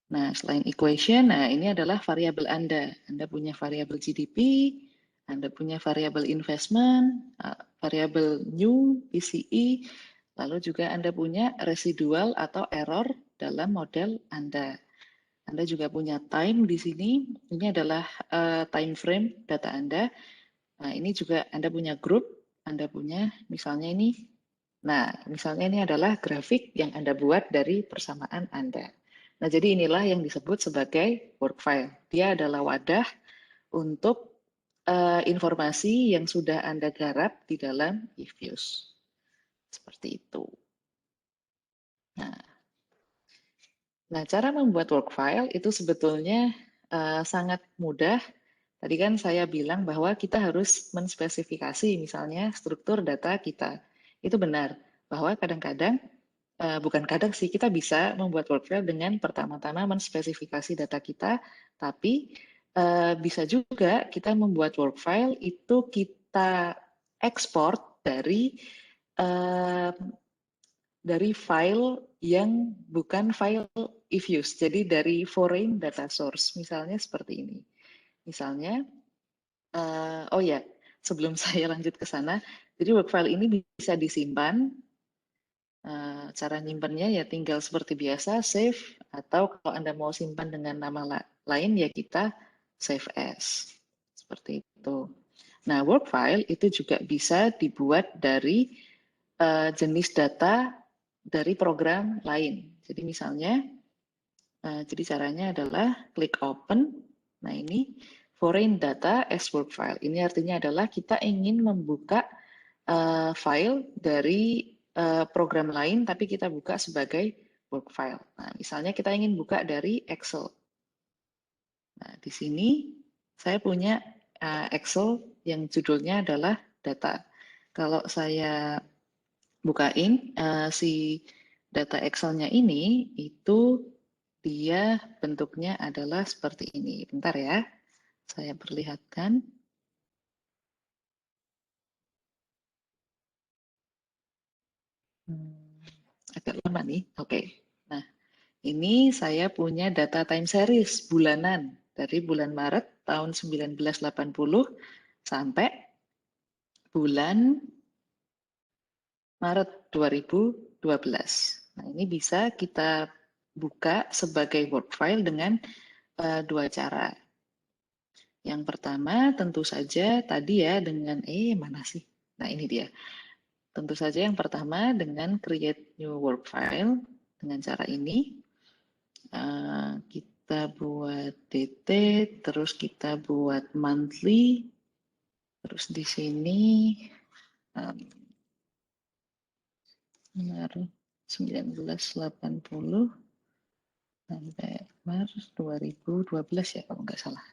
Nah, selain equation, nah ini adalah variabel Anda. Anda punya variabel GDP, Anda punya variabel investment, variabel new, PCE, lalu juga Anda punya residual atau error dalam model Anda. Anda juga punya time di sini, ini adalah time frame data Anda. Nah, ini juga Anda punya grup, Anda punya misalnya ini. Nah, misalnya ini adalah grafik yang Anda buat dari persamaan Anda. Nah, jadi inilah yang disebut sebagai work file. Dia adalah wadah untuk informasi yang sudah Anda garap di dalam eViews. Seperti itu. Nah, cara membuat work file itu sebetulnya sangat mudah. Tadi kan saya bilang bahwa kita harus menspesifikasi misalnya struktur data kita. Itu benar, bahwa kadang-kadang, bukan kadang sih, kita bisa membuat work file dengan pertama-tama menspesifikasi data kita, tapi bisa juga kita membuat work file itu kita ekspor dari file yang bukan file eViews, jadi dari foreign data source, misalnya seperti ini. Misalnya, oh ya, sebelum saya lanjut ke sana, jadi work file ini bisa disimpan. Cara nyimpannya ya tinggal seperti biasa, save, atau kalau Anda mau simpan dengan nama lain ya kita save as. Seperti itu. Nah, work file itu juga bisa dibuat dari jenis data dari program lain. Jadi misalnya, jadi caranya adalah klik open. Nah, ini foreign data as work file. Ini artinya adalah kita ingin membuka file dari program lain, tapi kita buka sebagai work file. Nah, misalnya kita ingin buka dari Excel. Nah, di sini saya punya Excel yang judulnya adalah data. Kalau saya bukain si data Excel-nya ini, itu dia bentuknya adalah seperti ini. Bentar ya, saya perlihatkan. Agak lama nih, oke. Nah, ini saya punya data time series bulanan dari bulan Maret tahun 1980 sampai bulan Maret 2012. Nah, ini bisa kita buka sebagai work file dengan dua cara. Yang pertama tentu saja tadi ya dengan mana sih? Nah, ini dia. Tentu saja yang pertama dengan create new work file dengan cara ini. Kita buat DT, terus kita buat monthly, terus di sini Maret 1980 sampai Maret 2012 ya kalau nggak salah.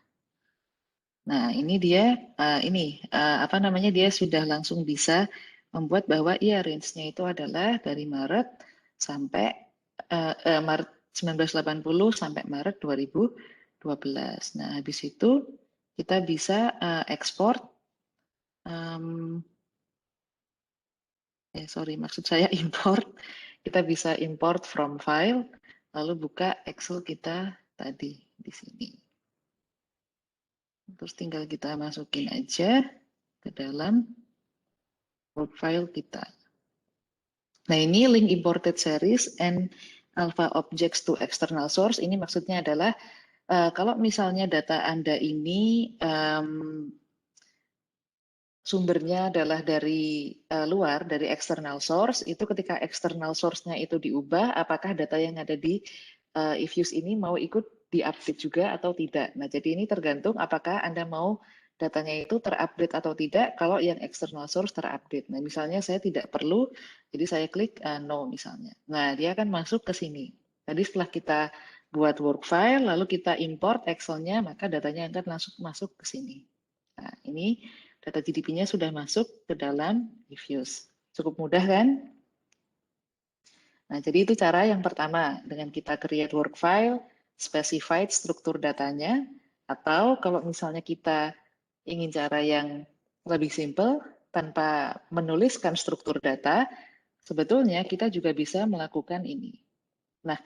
Nah ini dia, apa namanya, dia sudah langsung bisa membuat bahwa iya range-nya itu adalah dari Maret sampai Maret 1980 sampai Maret 2012. Nah habis itu kita bisa ekspor, maksud saya import. Kita bisa import from file, lalu buka Excel kita tadi di sini. Terus tinggal kita masukin aja ke dalam work file kita. Nah ini link imported series and alpha objects to external source. Ini maksudnya adalah kalau misalnya data Anda ini sumbernya adalah dari luar, dari external source, itu ketika external source-nya itu diubah, apakah data yang ada di eViews ini mau ikut diupdate juga atau tidak. Nah, jadi ini tergantung apakah Anda mau datanya itu terupdate atau tidak kalau yang external source terupdate. Nah, misalnya saya tidak perlu, jadi saya klik no misalnya. Nah, dia akan masuk ke sini. Tadi setelah kita buat work file, lalu kita import Excel-nya, maka datanya akan langsung masuk ke sini. Nah, ini data GDP-nya sudah masuk ke dalam eViews. Cukup mudah kan? Nah, jadi itu cara yang pertama, dengan kita create work file, specified struktur datanya, atau kalau misalnya kita ingin cara yang lebih simple, tanpa menuliskan struktur data, sebetulnya kita juga bisa melakukan ini. Nah,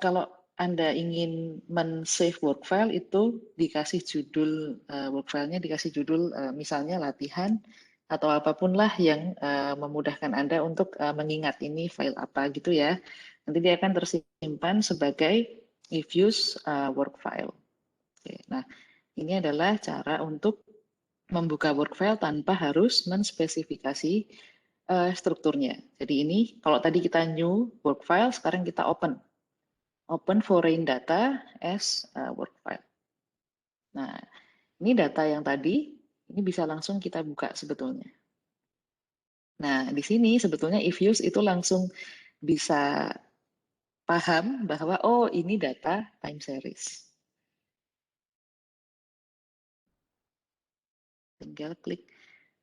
kalau Anda ingin men-save work file itu dikasih judul work file-nya dikasih judul misalnya latihan atau apapun lah yang memudahkan Anda untuk mengingat ini file apa gitu ya. Nanti dia akan tersimpan sebagai if use work file. Oke, nah, ini adalah cara untuk membuka work file tanpa harus menspesifikasi strukturnya. Jadi ini kalau tadi kita new work file, sekarang kita open foreign data as work file. Nah, ini data yang tadi, ini bisa langsung kita buka sebetulnya. Nah, di sini sebetulnya if use itu langsung bisa paham bahwa, oh ini data time series. Tinggal klik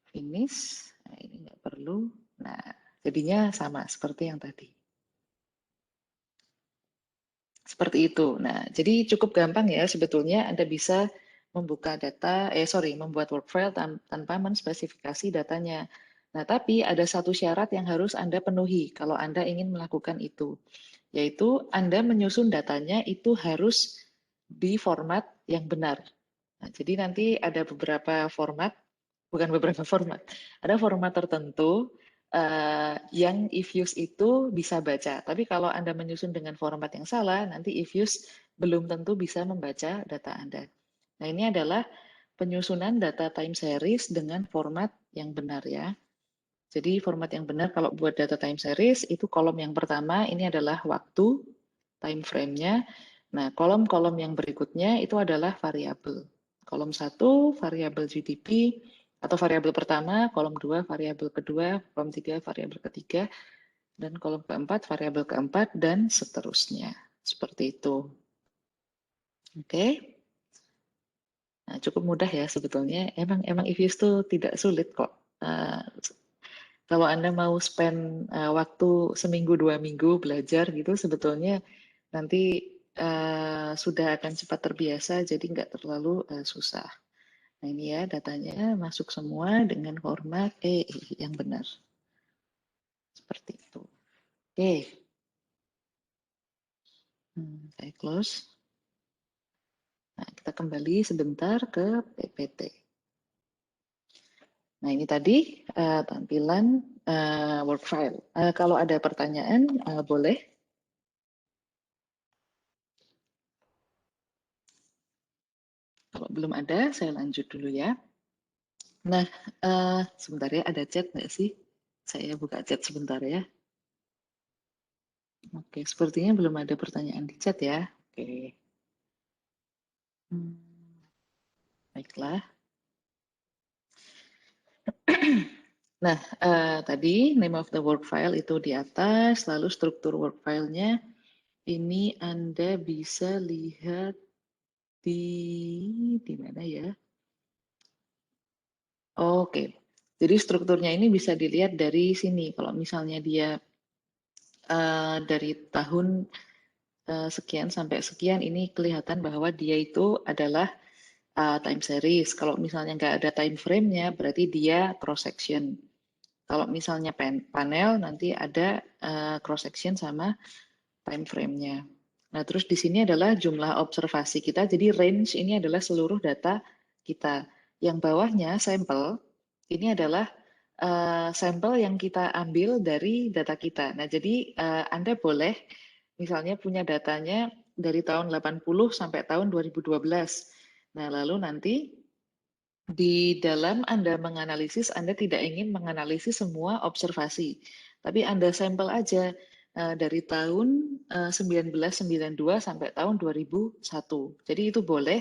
finish, nah, ini nggak perlu. Nah, jadinya sama seperti yang tadi. Seperti itu. Nah, jadi cukup gampang ya sebetulnya Anda bisa membuka data, membuat work file tanpa menspesifikasi datanya. Nah, tapi ada satu syarat yang harus Anda penuhi kalau Anda ingin melakukan itu, yaitu Anda menyusun datanya itu harus di format yang benar. Nah, jadi nanti ada beberapa format, bukan beberapa format, ada format tertentu yang if use itu bisa baca. Tapi kalau Anda menyusun dengan format yang salah, nanti if use belum tentu bisa membaca data Anda. Nah, ini adalah penyusunan data time series dengan format yang benar ya. Jadi format yang benar kalau buat data time series itu kolom yang pertama ini adalah waktu, time frame-nya. Nah, kolom-kolom yang berikutnya itu adalah variabel. Kolom 1 variabel GDP, atau variabel pertama, kolom 2 variabel kedua, kolom 3 variabel ketiga, dan kolom keempat variabel keempat, dan seterusnya. Seperti itu. Oke. Nah, cukup mudah ya sebetulnya. Emang if use itu tidak sulit kok. Kalau Anda mau spend waktu seminggu 2 minggu belajar gitu, sebetulnya nanti sudah akan cepat terbiasa, jadi nggak terlalu susah. Nah ini ya datanya masuk semua dengan format yang benar. Seperti itu. Oke. Saya close. Nah, kita kembali sebentar ke PPT. Nah ini tadi tampilan work file. Kalau ada pertanyaan boleh. Kalau belum ada, saya lanjut dulu ya. Nah, sebentar ya, ada chat nggak sih? Saya buka chat sebentar ya. Oke, sepertinya belum ada pertanyaan di chat ya. Oke. Baiklah. Nah, tadi name of the work file itu di atas, lalu struktur work file-nya ini Anda bisa lihat di mana ya? Oke, jadi strukturnya ini bisa dilihat dari sini. Kalau misalnya dia dari tahun sekian sampai sekian, ini kelihatan bahwa dia itu adalah time series. Kalau misalnya nggak ada time frame-nya, berarti dia cross section. Kalau misalnya panel, nanti ada cross section sama time frame-nya. Nah, terus di sini adalah jumlah observasi kita. Jadi range ini adalah seluruh data kita. Yang bawahnya sampel, ini adalah sampel yang kita ambil dari data kita. Nah, jadi Anda boleh misalnya punya datanya dari tahun 80 sampai tahun 2012. Nah, lalu nanti di dalam Anda menganalisis, Anda tidak ingin menganalisis semua observasi, tapi Anda sampel aja dari tahun 1992 sampai tahun 2001. Jadi itu boleh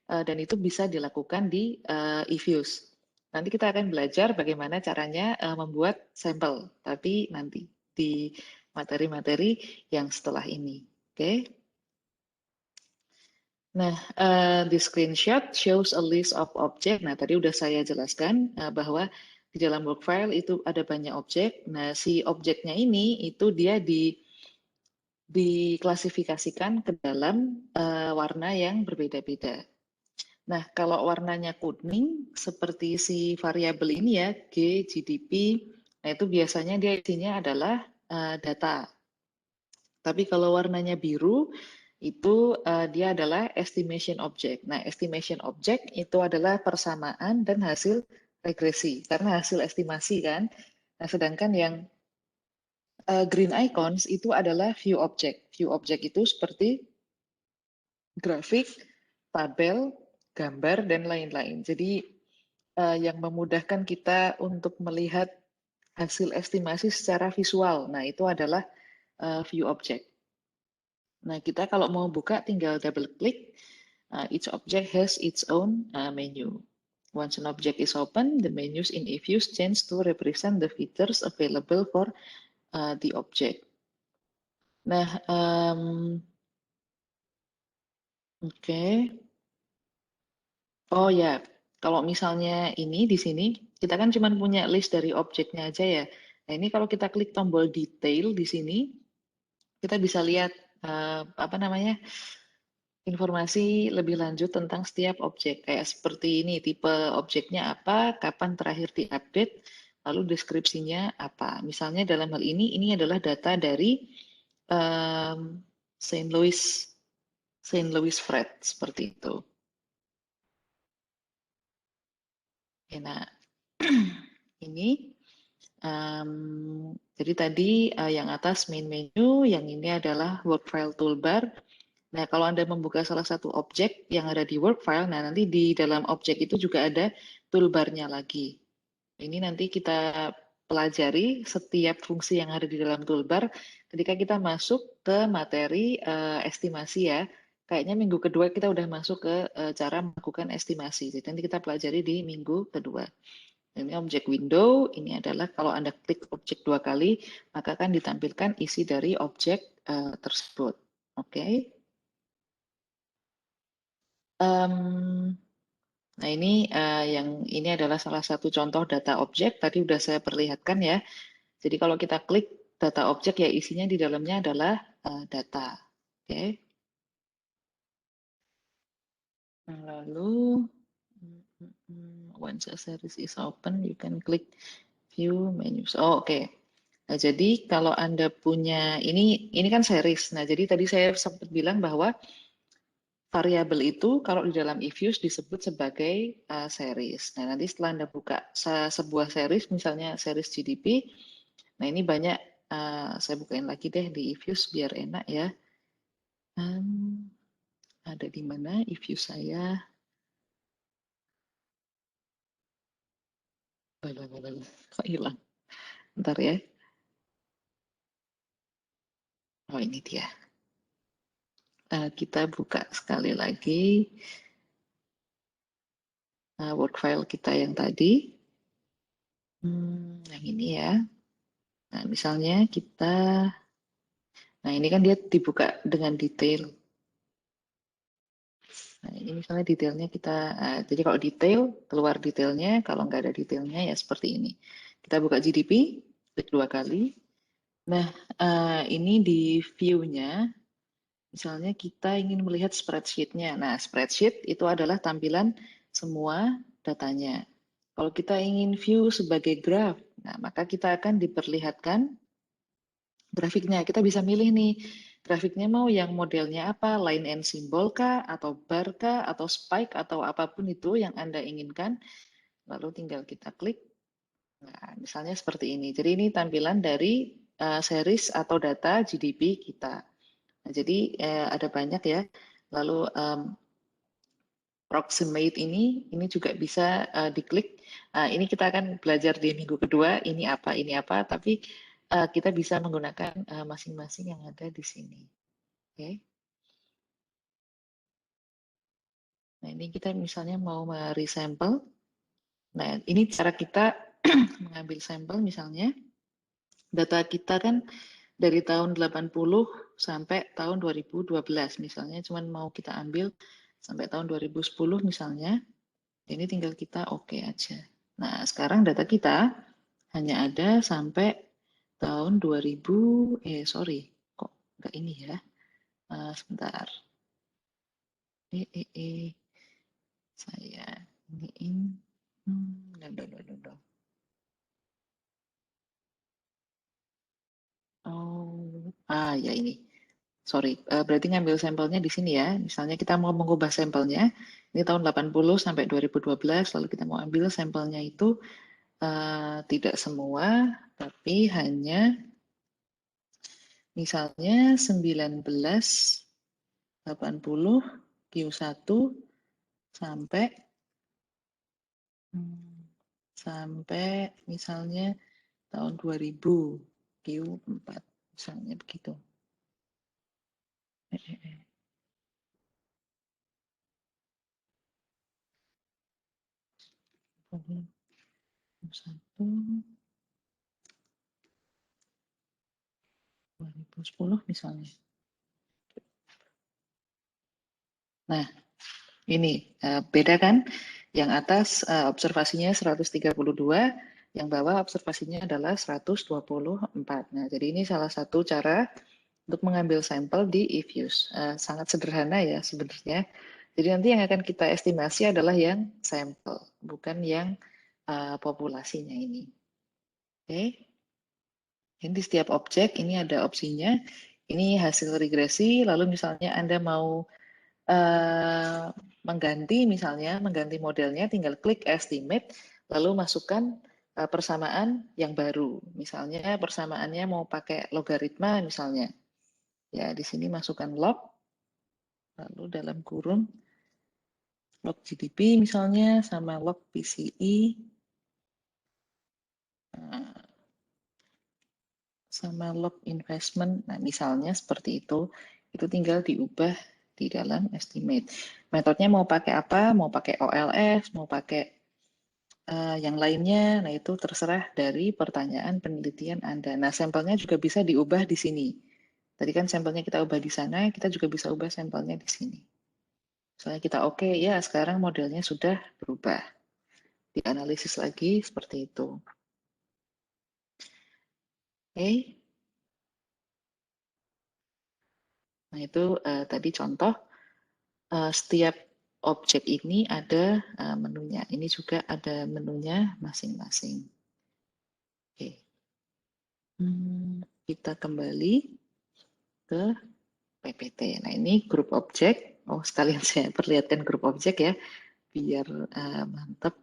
dan itu bisa dilakukan di eViews. Nanti kita akan belajar bagaimana caranya membuat sampel, tapi nanti di materi-materi yang setelah ini. Oke. Nah, di screenshot shows a list of object. Nah, tadi udah saya jelaskan bahwa di dalam work file itu ada banyak objek. Nah, si objeknya ini itu dia diklasifikasikan ke dalam warna yang berbeda-beda. Nah, kalau warnanya kuning seperti si variabel ini ya, G, GDP, nah itu biasanya dia isinya adalah data. Tapi kalau warnanya biru, itu dia adalah estimation object. Nah, estimation object itu adalah persamaan dan hasil regresi, karena hasil estimasi kan. Nah, sedangkan yang green icons itu adalah view object. View object itu seperti grafik, tabel, gambar, dan lain-lain. Jadi yang memudahkan kita untuk melihat hasil estimasi secara visual. Nah, itu adalah view object. Nah, kita kalau mau buka tinggal double klik. Each object has its own menu. Once an object is open, the menus in eViews change to represent the features available for the object. Nah, oke. Oh ya, kalau misalnya ini di sini, kita kan cuma punya list dari objeknya aja ya. Nah, ini kalau kita klik tombol detail di sini, kita bisa lihat apa namanya informasi lebih lanjut tentang setiap objek. Kayak seperti ini, tipe objeknya apa, kapan terakhir diupdate, lalu deskripsinya apa. Misalnya dalam hal ini adalah data dari um, Saint Louis Saint Louis Fred seperti itu. Ya, nah, ini jadi tadi yang atas main menu, yang ini adalah work file toolbar. Nah, kalau Anda membuka salah satu objek yang ada di work file, nah nanti di dalam objek itu juga ada toolbarnya lagi. Ini nanti kita pelajari setiap fungsi yang ada di dalam toolbar ketika kita masuk ke materi estimasi ya. Kayaknya minggu kedua kita udah masuk ke cara melakukan estimasi. Jadi nanti kita pelajari di minggu kedua. Ini objek window, ini adalah kalau Anda klik objek 2 kali, maka akan ditampilkan isi dari objek tersebut. Oke. Nah yang ini adalah salah satu contoh data objek, tadi sudah saya perlihatkan ya. Jadi kalau kita klik data objek ya isinya di dalamnya adalah data. Oke. Lalu once a series is open, you can click view menus. Oh, oke. Nah, jadi kalau Anda punya ini kan series. Nah, jadi tadi saya sempat bilang bahwa variabel itu kalau di dalam eViews disebut sebagai series. Nah, nanti setelah Anda buka sebuah series, misalnya series GDP, nah ini banyak, saya bukain lagi deh di eViews biar enak ya. Ada di mana eViews saya? Kok hilang? Bentar ya. Oh, ini dia. Kita buka sekali lagi Word file kita yang tadi. Yang ini ya. Nah, misalnya kita, nah ini kan dia dibuka dengan detail. Nah, ini misalnya detailnya kita, jadi kalau detail, keluar detailnya, kalau nggak ada detailnya ya seperti ini. Kita buka GDP, klik 2 kali. Nah, ini di view-nya, misalnya kita ingin melihat spreadsheet-nya. Nah, spreadsheet itu adalah tampilan semua datanya. Kalau kita ingin view sebagai graph, nah maka kita akan diperlihatkan grafiknya. Kita bisa milih nih, grafiknya mau yang modelnya apa, line and symbol kah, atau bar kah, atau spike, atau apapun itu yang Anda inginkan. Lalu tinggal kita klik. Nah, misalnya seperti ini. Jadi ini tampilan dari series atau data GDP kita. Nah, jadi ada banyak ya. Lalu proximate ini juga bisa diklik. Ini kita akan belajar di minggu kedua, ini apa, tapi kita bisa menggunakan masing-masing yang ada di sini. Oke. Nah, ini kita misalnya mau meresampel. Nah, ini cara kita mengambil sampel misalnya. Data kita kan dari tahun 80 sampai tahun 2012 misalnya, cuman mau kita ambil sampai tahun 2010 misalnya. Ini tinggal kita oke aja. Nah, sekarang data kita hanya ada sampai tahun 2000, sorry, kok nggak ini ya? Sebentar. Saya iniin. No, no, no, no, no. Oh, ya ini. berarti ngambil sampelnya di sini ya. Misalnya kita mau mengubah sampelnya, ini tahun 80 sampai 2012, lalu kita mau ambil sampelnya itu tidak semua, tapi hanya misalnya 1980 Q1 sampai sampai misalnya tahun 2000 Q4 misalnya begitu. Q1 2010 misalnya. Nah, ini beda kan? Yang atas observasinya 132, yang bawah observasinya adalah 124. Nah, jadi ini salah satu cara untuk mengambil sampel di eFuse. Sangat sederhana ya sebenarnya. Jadi nanti yang akan kita estimasi adalah yang sampel, bukan yang populasinya ini. Oke. Jadi di setiap objek ini ada opsinya. Ini hasil regresi, lalu misalnya Anda mau mengganti modelnya, tinggal klik estimate, lalu masukkan persamaan yang baru. Misalnya persamaannya mau pakai logaritma misalnya. Ya, di sini masukkan log, lalu dalam kurung log GDP misalnya sama log PCE sama log investment. Nah, misalnya seperti itu tinggal diubah di dalam estimate. Metodenya mau pakai apa? Mau pakai OLS, mau pakai yang lainnya. Nah, itu terserah dari pertanyaan penelitian Anda. Nah, sampelnya juga bisa diubah di sini. Tadi kan sampelnya kita ubah di sana, kita juga bisa ubah sampelnya di sini. Misalnya kita oke, ya sekarang modelnya sudah berubah. Dianalisis lagi seperti itu. Oke. Nah, itu tadi contoh. Setiap objek ini ada menunya. Ini juga ada menunya masing-masing. Oke. Kita kembali ke PPT. Nah, ini grup objek. Oh, sekalian saya perlihatkan grup objek ya, biar mantap.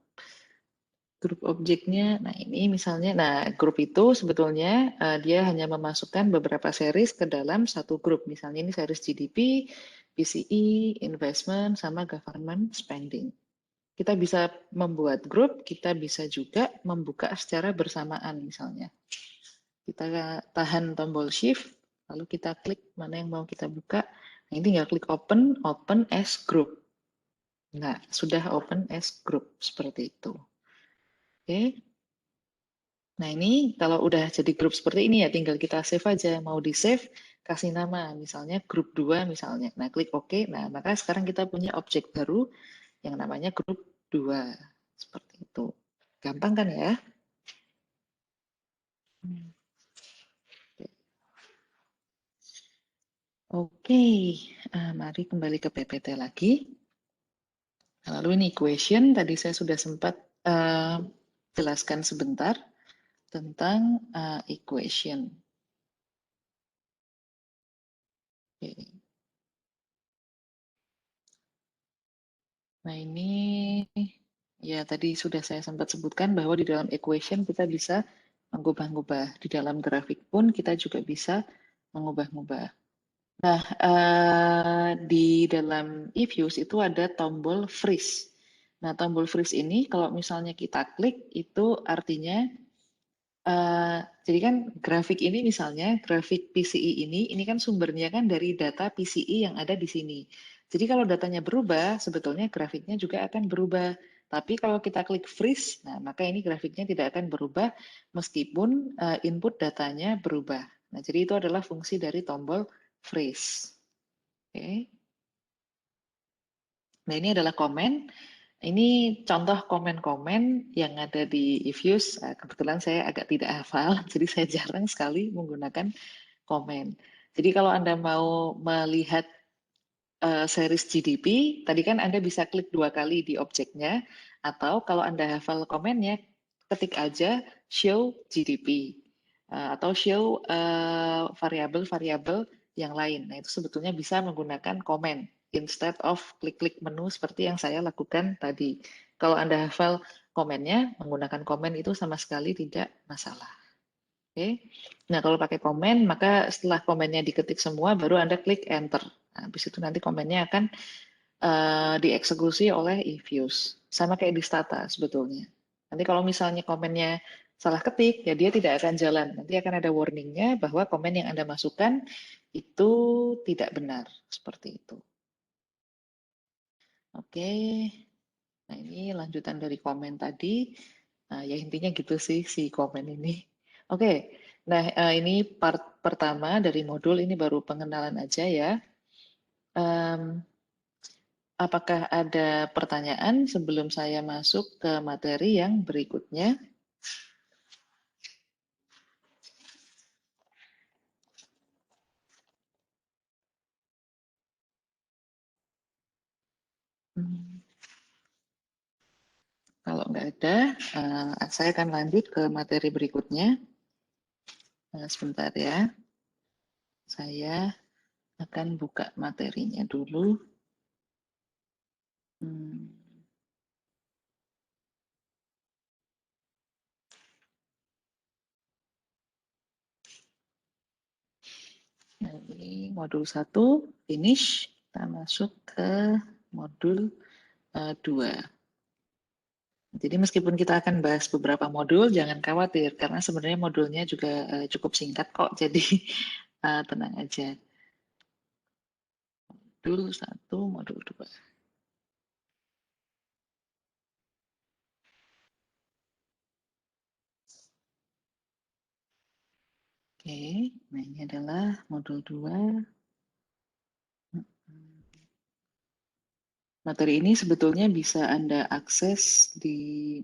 Grup objeknya, nah ini misalnya, nah grup itu sebetulnya dia hanya memasukkan beberapa series ke dalam satu grup. Misalnya ini series GDP, PCE, investment, sama government spending. Kita bisa membuat grup, kita bisa juga membuka secara bersamaan misalnya. Kita tahan tombol shift, lalu kita klik mana yang mau kita buka. Nah, ini tinggal klik open as group. Nah, sudah open as group seperti itu. Oke. Nah, ini kalau udah jadi grup seperti ini ya tinggal kita save aja. Mau di-save, kasih nama. Misalnya grup 2 misalnya. Nah, klik OK. Nah, maka sekarang kita punya objek baru yang namanya grup 2. Seperti itu. Gampang kan ya? Oke, mari kembali ke PPT lagi. Lalu ini equation, tadi saya sudah sempat jelaskan sebentar tentang equation. Oke. Nah ini ya tadi sudah saya sempat sebutkan bahwa di dalam equation kita bisa mengubah-ubah. Di dalam grafik pun kita juga bisa mengubah-ubah. Nah, di dalam eFuse itu ada tombol freeze. Nah, tombol freeze ini kalau misalnya kita klik itu artinya jadi kan grafik ini misalnya grafik PCI ini kan sumbernya kan dari data PCI yang ada di sini. Jadi kalau datanya berubah, sebetulnya grafiknya juga akan berubah. Tapi kalau kita klik freeze, nah maka ini grafiknya tidak akan berubah meskipun input datanya berubah. Nah, jadi itu adalah fungsi dari tombol freeze. Oke. Nah, ini adalah komen. Ini contoh komen-komen yang ada di eFuse. Kebetulan saya agak tidak hafal, jadi saya jarang sekali menggunakan komen. Jadi kalau Anda mau melihat series GDP, tadi kan Anda bisa klik 2 kali di objeknya, atau kalau Anda hafal komennya, ketik aja show GDP, atau show variabel-variabel yang lain. Nah, itu sebetulnya bisa menggunakan komen instead of klik-klik menu seperti yang saya lakukan tadi. Kalau Anda hafal komennya, menggunakan komen itu sama sekali tidak masalah. Oke. Nah, kalau pakai komen, maka setelah komennya diketik semua, baru Anda klik enter. Nah, habis itu nanti komennya akan dieksekusi oleh eViews. Sama kayak di Stata sebetulnya. Nanti kalau misalnya komennya salah ketik, ya dia tidak akan jalan. Nanti akan ada warningnya bahwa komen yang Anda masukkan itu tidak benar. Seperti itu. Oke. Nah, ini lanjutan dari komen tadi. Nah, ya intinya gitu sih si komen ini. Oke. Nah, ini part pertama dari modul, ini baru pengenalan aja ya. Apakah ada pertanyaan sebelum saya masuk ke materi yang berikutnya? Hmm, Kalau nggak ada, saya akan lanjut ke materi berikutnya. Sebentar ya, saya akan buka materinya dulu. Hmm, Nah, ini modul 1, finish. Kita masuk ke modul 2. Jadi meskipun kita akan bahas beberapa modul, jangan khawatir karena sebenarnya modulnya juga cukup singkat kok. Jadi tenang aja. Modul 1, modul 2. Oke, nah ini adalah modul 2. Materi ini sebetulnya bisa Anda akses dari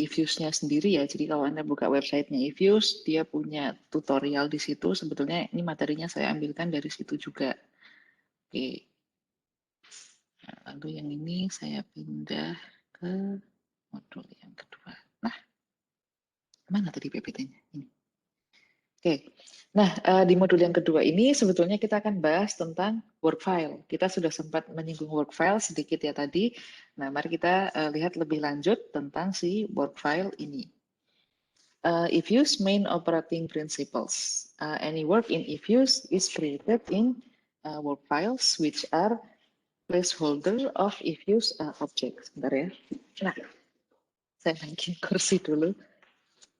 eViews-nya sendiri ya. Jadi kalau Anda buka websitenya eViews, dia punya tutorial di situ. Sebetulnya ini materinya saya ambilkan dari situ juga. Oke, nah, lalu yang ini saya pindah ke modul yang kedua. Nah, mana tadi PPT-nya? Ini. Oke, nah di modul yang kedua ini sebetulnya kita akan bahas tentang work file. Kita sudah sempat menyinggung work file sedikit ya tadi. Nah, mari kita lihat lebih lanjut tentang si work file ini. eViews main operating principles. Any work in eViews is created in work files which are placeholder of eViews objects. Bentar ya. Nah, saya naikin kursi dulu.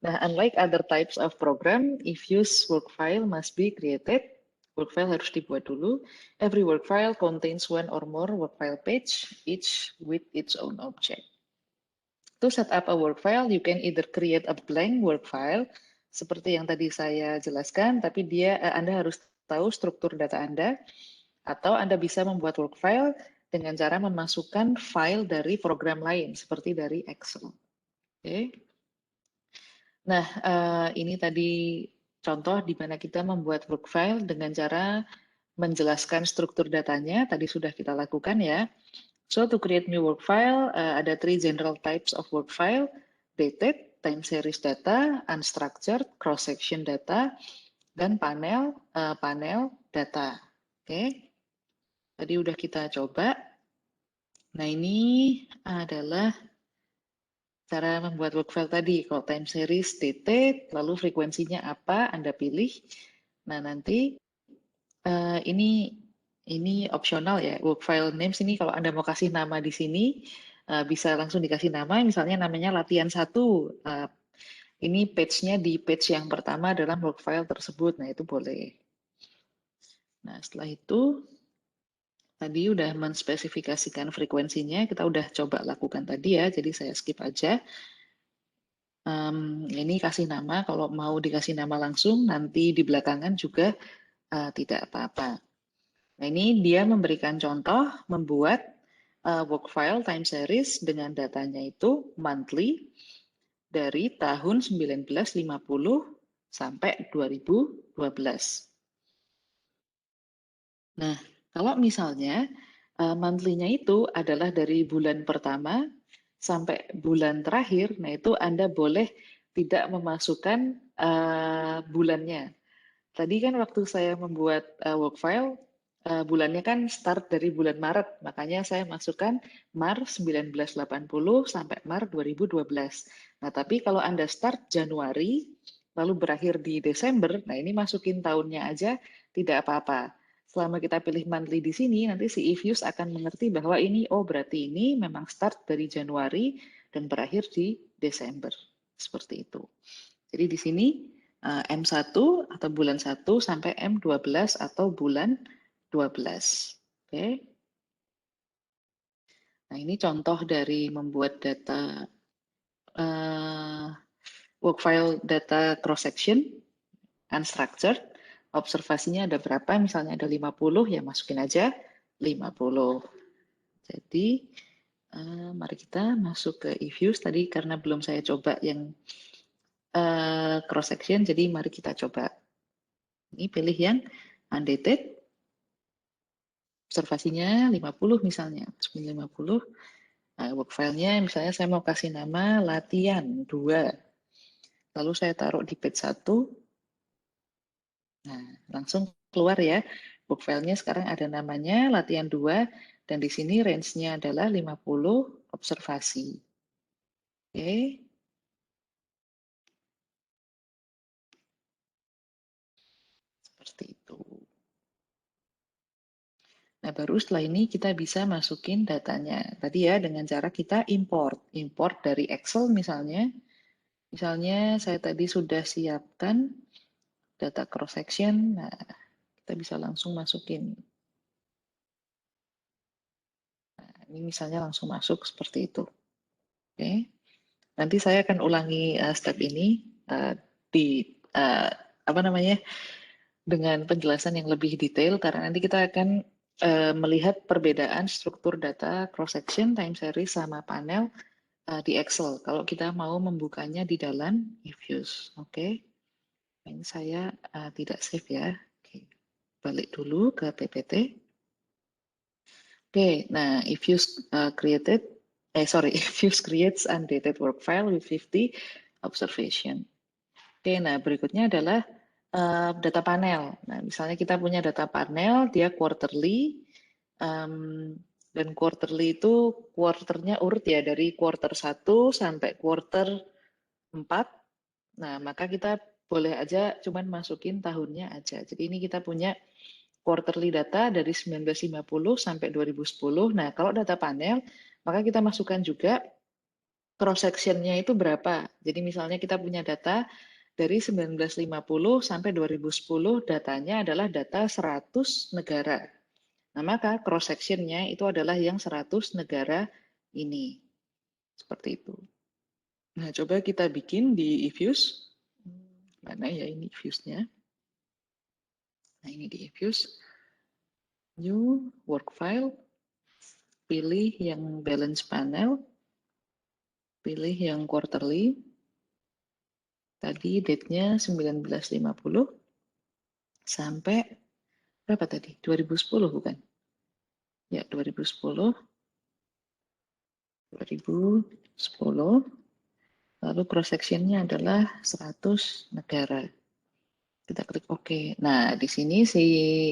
Nah, unlike other types of program, if use work file must be created. Work file harus dibuat dulu. Every work file contains one or more work file page, each with its own object. To set up a work file, you can either create a blank work file, seperti yang tadi saya jelaskan, tapi Anda harus tahu struktur data Anda, atau Anda bisa membuat work file dengan cara memasukkan file dari program lain, seperti dari Excel. Oke. Nah, ini tadi contoh di mana kita membuat work file dengan cara menjelaskan struktur datanya. Tadi sudah kita lakukan ya. So, to create new work file, ada 3 general types of work file. Dated, time series data, unstructured, cross-section data, dan panel data. Oke, tadi udah kita coba. Nah, ini adalah cara membuat work file tadi. Kalau time series dated, lalu frekuensinya apa, Anda pilih. Nah, nanti ini opsional ya. Work file names ini kalau Anda mau kasih nama di sini, bisa langsung dikasih nama, misalnya namanya latihan 1. Ini page-nya di page yang pertama dalam work file tersebut. Nah, itu boleh. Nah, setelah itu, tadi udah menspesifikasikan frekuensinya, kita udah coba lakukan tadi ya, jadi saya skip aja. Ini kasih nama, kalau mau dikasih nama langsung, nanti di belakangan juga tidak apa-apa. Nah, ini dia memberikan contoh membuat work file time series dengan datanya itu monthly dari tahun 1950 sampai 2012. Nah, kalau misalnya monthly-nya itu adalah dari bulan pertama sampai bulan terakhir, nah itu Anda boleh tidak memasukkan bulannya. tadi kan waktu saya membuat work file, bulannya kan start dari bulan Maret, makanya saya masukkan Maret 1980 sampai Maret 2012. Nah, tapi kalau Anda start Januari, lalu berakhir di Desember, nah ini masukin tahunnya aja tidak apa-apa. Selama kita pilih monthly di sini, nanti si eViews akan mengerti bahwa ini, oh berarti ini memang start dari Januari dan berakhir di Desember. Seperti itu. Jadi di sini M1 atau bulan 1 sampai M12 atau bulan 12. Oke. Nah, ini contoh dari membuat data work file data cross section unstructured. Observasinya ada berapa? Misalnya ada 50, ya masukin aja 50. Jadi mari kita masuk ke eViews tadi karena belum saya coba yang cross section, jadi mari kita coba. Ini pilih yang undated, observasinya 50 misalnya, 50. Nah, work file-nya misalnya saya mau kasih nama latihan 2. Lalu saya taruh di page 1. Nah, langsung keluar ya. Work file-nya sekarang ada namanya latihan 2 dan di sini range-nya adalah 50 observasi. Oke. Seperti itu. Nah, baru setelah ini kita bisa masukin datanya. Tadi ya dengan cara kita import. Import dari Excel misalnya. Misalnya saya tadi sudah siapkan data cross section. Nah, kita bisa langsung masukin. Nah, ini misalnya langsung masuk seperti itu. Oke. Nanti saya akan ulangi step ini di apa namanya dengan penjelasan yang lebih detail karena nanti kita akan melihat perbedaan struktur data cross section, time series sama panel di Excel. Kalau kita mau membukanya di dalam eViews, oke? Ini saya tidak save ya. Oke. Balik dulu ke PPT. Oke, nah eViews eViews creates undated work file with 50 observation. Oke, nah berikutnya adalah data panel. Nah, misalnya kita punya data panel, dia quarterly, dan quarterly itu quarternya urut ya, dari quarter 1 sampai quarter 4. Nah, maka kita boleh aja cuman masukin tahunnya aja. Jadi ini kita punya quarterly data dari 1950 sampai 2010. Nah, kalau data panel, maka kita masukkan juga cross sectionnya itu berapa. Jadi misalnya kita punya data dari 1950 sampai 2010, datanya adalah data 100 negara. Nah, maka cross sectionnya itu adalah yang 100 negara ini. Seperti itu. Nah, coba kita bikin di eViews. Mana ya ini eViews-nya? Nah, ini di eViews. New work file. Pilih yang balance panel. Pilih yang quarterly. Tadi date-nya 1950 sampai berapa tadi? 2010 bukan? Ya, 2010. 2010. Lalu cross section-nya adalah 100 negara. Kita klik OK. Nah, di sini si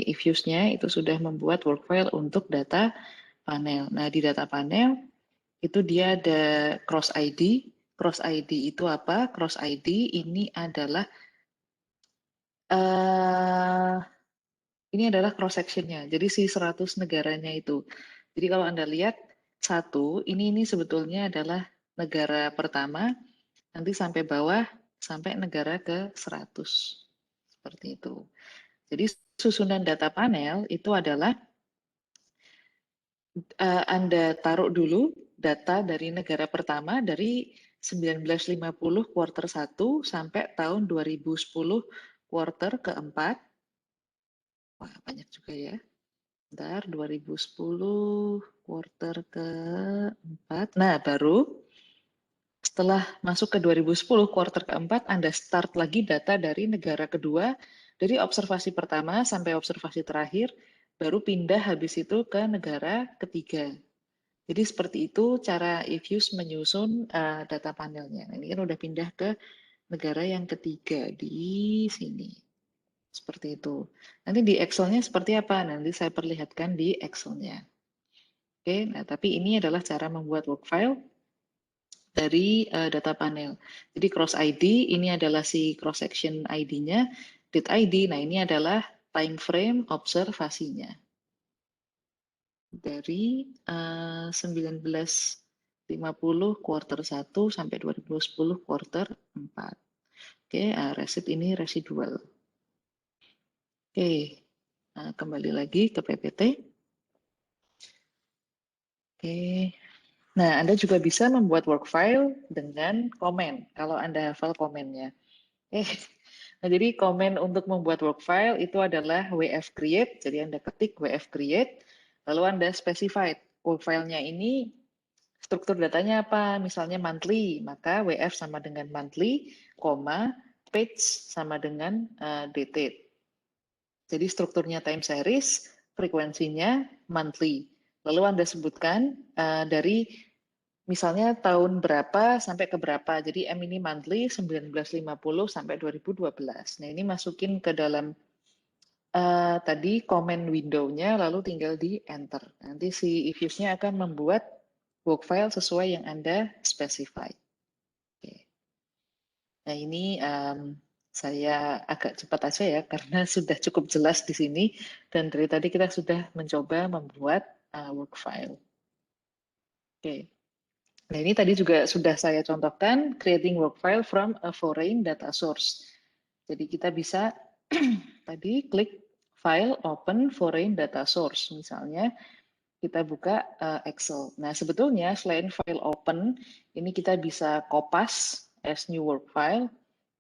eViews-nya itu sudah membuat work file untuk data panel. Nah, di data panel itu dia ada cross ID. Cross ID itu apa? Cross ID ini adalah cross section-nya. Jadi si 100 negaranya itu. Jadi kalau Anda lihat satu, ini sebetulnya adalah negara pertama, nanti sampai bawah sampai negara ke 100. Seperti itu. Jadi susunan data panel itu adalah Anda taruh dulu data dari negara pertama dari 1950 quarter 1 sampai tahun 2010 quarter keempat. Wah, banyak juga ya. Bentar, 2010 quarter keempat. Nah, baru setelah masuk ke 2010 quarter keempat, Anda start lagi data dari negara kedua, dari observasi pertama sampai observasi terakhir, baru pindah habis itu ke negara ketiga. Jadi seperti itu cara eViews menyusun data panelnya. Nah, ini kan udah pindah ke negara yang ketiga di sini. Seperti itu. Nanti di Excel-nya seperti apa? Nanti saya perlihatkan di Excel-nya. Oke, nah tapi ini adalah cara membuat work file dari data panel. Jadi cross ID, ini adalah si cross section ID-nya, date ID, nah ini adalah time frame observasinya. Dari 1950 quarter 1 sampai 2010 quarter 4. Oke, resit ini residual. Oke, kembali lagi ke PPT. Oke, nah Anda juga bisa membuat work file dengan komen, kalau Anda hafal komennya. Nah jadi komen untuk membuat work file itu adalah WF create, jadi Anda ketik WF create, lalu Anda specify work file-nya ini struktur datanya apa, misalnya monthly, maka WF sama dengan monthly, koma, page sama dengan dated. Jadi strukturnya time series, frekuensinya monthly. Lalu Anda sebutkan dari misalnya tahun berapa sampai ke berapa. Jadi M ini monthly 1950 sampai 2012. Nah ini masukin ke dalam tadi comment window-nya lalu tinggal di enter. Nanti si if-use-nya akan membuat work file sesuai yang Anda specify. Oke. Nah ini saya agak cepat aja ya karena sudah cukup jelas di sini dan dari tadi kita sudah mencoba membuat work file. Oke. Nah ini tadi juga sudah saya contohkan creating work file from a foreign data source. Jadi kita bisa tadi klik file open foreign data source misalnya kita buka Excel. Nah sebetulnya selain file open ini kita bisa kopas as new work file.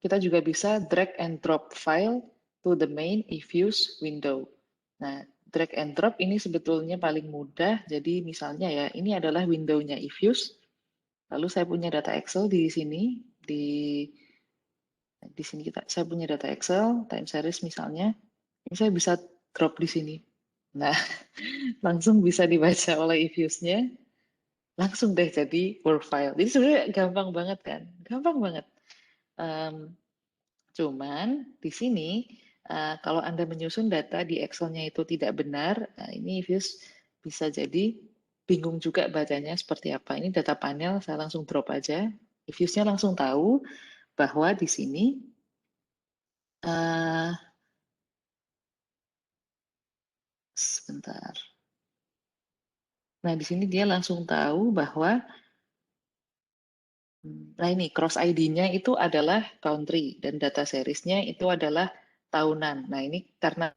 Kita juga bisa drag and drop file to the main if-use window. Nah, drag and drop ini sebetulnya paling mudah. Jadi misalnya ya, ini adalah window-nya if-use. Lalu saya punya data Excel di sini, di sini saya punya data Excel, time series misalnya. Ini saya bisa drop di sini. Nah, langsung bisa dibaca oleh if-use-nya. Langsung deh jadi Word file. Jadi sebenarnya gampang banget kan? Gampang banget. Cuman di sini kalau Anda menyusun data di Excel-nya itu tidak benar, ini views bisa jadi bingung juga bacanya seperti apa. Ini data panel, saya langsung drop aja. Views-nya langsung tahu bahwa di sini sebentar. Nah, di sini dia langsung tahu bahwa nah ini cross ID-nya itu adalah country dan data series-nya itu adalah tahunan. Nah, ini karena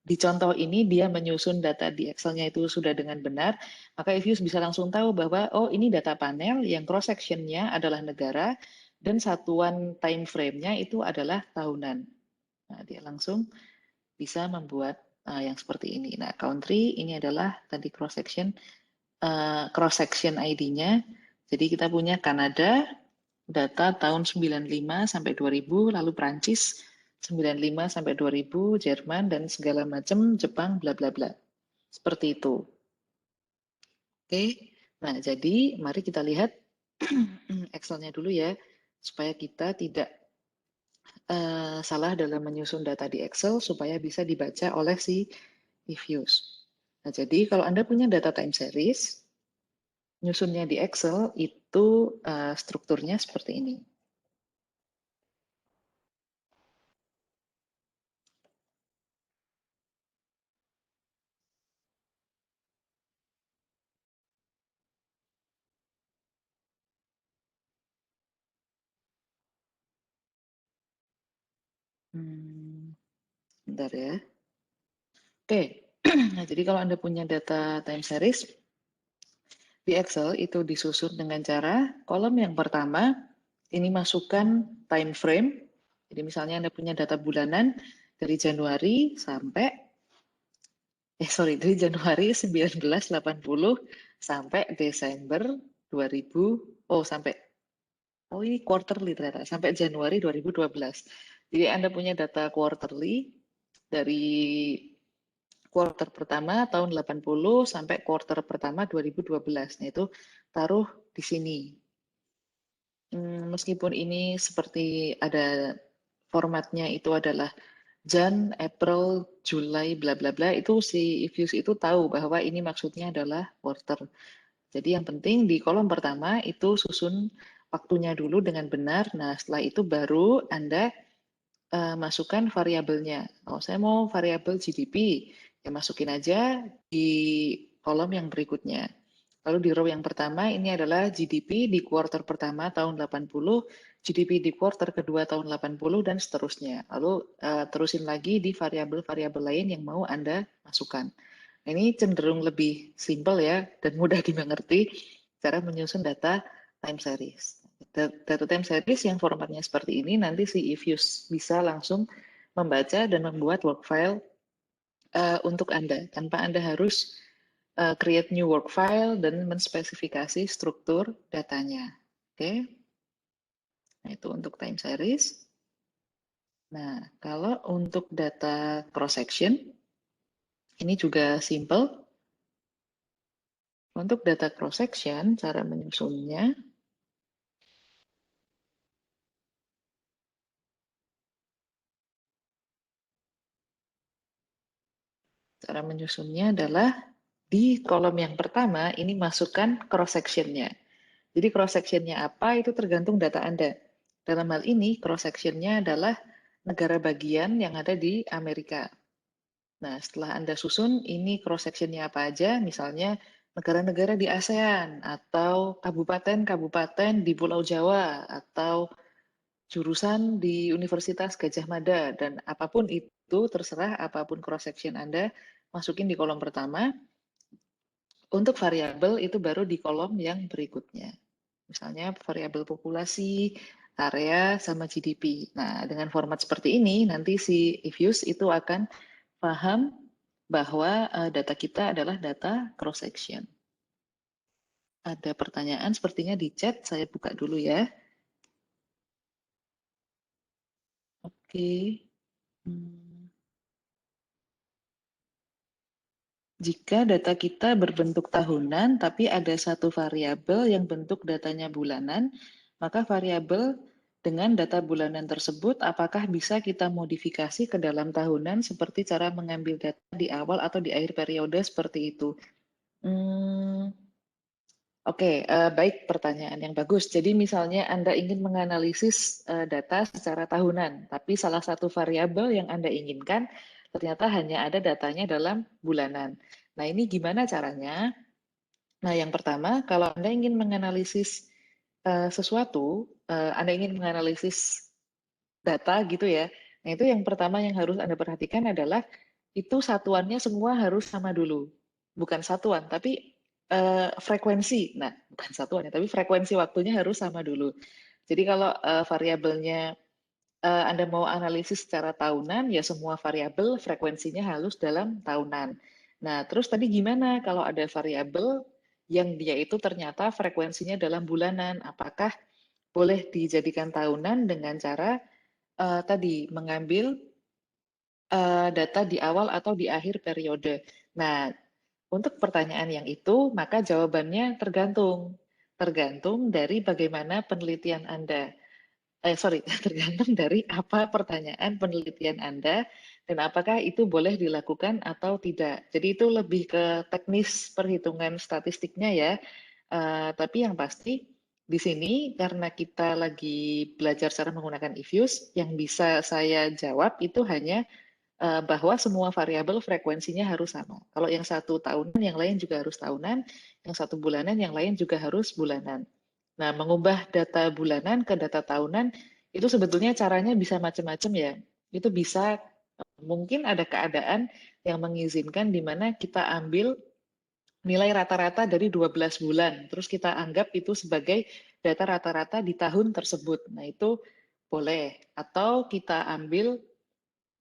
di contoh ini dia menyusun data di Excel-nya itu sudah dengan benar, maka Ivius bisa langsung tahu bahwa oh ini data panel yang cross section-nya adalah negara dan satuan time frame-nya itu adalah tahunan. Nah, dia langsung bisa membuat yang seperti ini. Nah, country ini adalah tadi cross section ID-nya. Jadi kita punya Kanada, data tahun 95 sampai 2000, lalu Prancis 95 sampai 2000, Jerman, dan segala macam, Jepang, bla bla bla. Seperti itu. Oke, nah jadi mari kita lihat Excel-nya dulu ya, supaya kita tidak salah dalam menyusun data di Excel, supaya bisa dibaca oleh si if-use. Nah jadi kalau Anda punya data time series, nyusunnya di Excel itu strukturnya seperti ini. Bentar ya. Oke, nah jadi kalau Anda punya data time series, di Excel itu disusun dengan cara kolom yang pertama, ini masukkan time frame. Jadi misalnya Anda punya data bulanan dari Januari sampai, dari Januari 1980 sampai Desember 2000, ini quarterly ternyata, sampai Januari 2012. Jadi Anda punya data quarterly dari quarter pertama tahun 80 sampai quarter pertama 2012. Nah, itu taruh di sini. Meskipun ini seperti ada formatnya itu adalah Jan, April, Julai, bla bla bla, itu si if use itu tahu bahwa ini maksudnya adalah quarter. Jadi yang penting di kolom pertama itu susun waktunya dulu dengan benar. Nah, setelah itu baru Anda masukkan variabelnya. Oh, saya mau variabel GDP, ya masukin aja di kolom yang berikutnya. Lalu di row yang pertama ini adalah GDP di kuartal pertama tahun 80, GDP di kuartal kedua tahun 80, dan seterusnya. Lalu terusin lagi di variabel-variabel lain yang mau Anda masukkan. Nah, ini cenderung lebih simpel ya, dan mudah dimengerti cara menyusun data time series. Data time series yang formatnya seperti ini, nanti si if use bisa langsung membaca dan membuat work file untuk Anda, tanpa Anda harus create new work file dan menspesifikasi struktur datanya. Oke, nah itu untuk time series. Nah, kalau untuk data cross section, ini juga simple. Untuk data cross section, cara menyusunnya, adalah di kolom yang pertama ini masukkan cross sectionnya. Jadi cross sectionnya apa itu tergantung data Anda. Dalam hal ini cross sectionnya adalah negara bagian yang ada di Amerika. Nah, setelah Anda susun ini cross sectionnya apa aja, misalnya negara-negara di ASEAN atau kabupaten-kabupaten di Pulau Jawa atau jurusan di Universitas Gajah Mada, dan apapun itu terserah apapun cross section Anda masukin di kolom pertama. Untuk variabel itu baru di kolom yang berikutnya. Misalnya variabel populasi, area, sama GDP. Nah, dengan format seperti ini, nanti si if use itu akan paham bahwa data kita adalah data cross section. Ada pertanyaan sepertinya di chat, saya buka dulu ya. Oke. Jika data kita berbentuk tahunan, tapi ada satu variabel yang bentuk datanya bulanan, maka variabel dengan data bulanan tersebut apakah bisa kita modifikasi ke dalam tahunan seperti cara mengambil data di awal atau di akhir periode seperti itu? Oke, baik, pertanyaan yang bagus. Jadi misalnya Anda ingin menganalisis data secara tahunan, tapi salah satu variabel yang Anda inginkan ternyata hanya ada datanya dalam bulanan. Nah, ini gimana caranya? Nah, yang pertama, kalau Anda ingin menganalisis sesuatu, Anda ingin menganalisis data gitu ya. Nah, itu yang pertama yang harus Anda perhatikan adalah itu satuannya semua harus sama dulu. Bukan satuan, tapi frekuensi. Nah, bukan satuan ya, tapi frekuensi waktunya harus sama dulu. Jadi kalau variabelnya Anda mau analisis secara tahunan, ya semua variabel frekuensinya harus dalam tahunan. Nah, terus tadi gimana kalau ada variabel yang dia itu ternyata frekuensinya dalam bulanan? Apakah boleh dijadikan tahunan dengan cara tadi mengambil data di awal atau di akhir periode. Nah, untuk pertanyaan yang itu, maka jawabannya tergantung. Tergantung dari bagaimana penelitian Anda. Sorry, tergantung dari apa pertanyaan penelitian Anda dan apakah itu boleh dilakukan atau tidak. Jadi itu lebih ke teknis perhitungan statistiknya ya. Tapi yang pasti di sini karena kita lagi belajar cara menggunakan if use, yang bisa saya jawab itu hanya bahwa semua variabel frekuensinya harus sama. Kalau yang satu tahunan, yang lain juga harus tahunan, yang satu bulanan, yang lain juga harus bulanan. Nah, mengubah data bulanan ke data tahunan itu sebetulnya caranya bisa macam-macam ya. Itu bisa mungkin ada keadaan yang mengizinkan di mana kita ambil nilai rata-rata dari 12 bulan, terus kita anggap itu sebagai data rata-rata di tahun tersebut. Nah, itu boleh. Atau kita ambil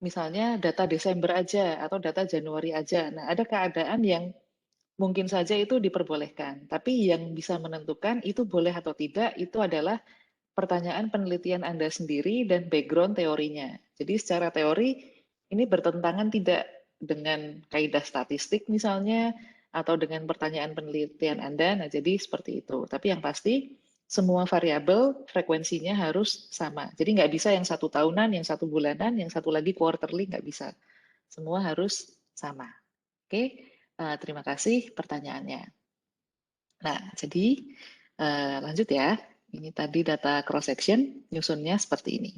misalnya data Desember aja atau data Januari aja. Nah, ada keadaan yang mungkin saja itu diperbolehkan, tapi yang bisa menentukan itu boleh atau tidak itu adalah pertanyaan penelitian Anda sendiri dan background teorinya. Jadi secara teori ini bertentangan tidak dengan kaidah statistik misalnya atau dengan pertanyaan penelitian Anda. Nah, jadi seperti itu. Tapi yang pasti semua variabel frekuensinya harus sama. Jadi nggak bisa yang 1 tahunan, yang 1 bulanan, yang satu lagi quarterly, nggak bisa. Semua harus sama. Oke, terima kasih pertanyaannya. Nah, jadi lanjut ya. Ini tadi data cross section, nyusunnya seperti ini.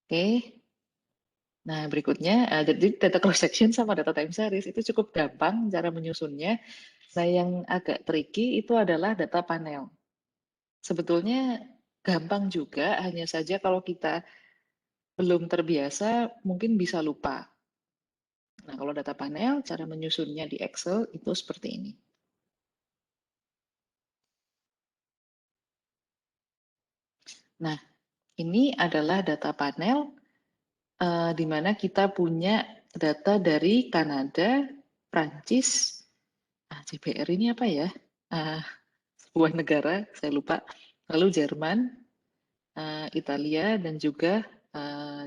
Oke. Nah, berikutnya, jadi data cross section sama data time series itu cukup gampang cara menyusunnya. Nah, yang agak tricky itu adalah data panel. Sebetulnya gampang juga, hanya saja kalau kita belum terbiasa, mungkin bisa lupa. Nah, kalau data panel, cara menyusunnya di Excel itu seperti ini. Nah, ini adalah data panel di mana kita punya data dari Kanada, Prancis, CBR ini apa ya? Sebuah negara, saya lupa. Lalu Jerman, Italia, dan juga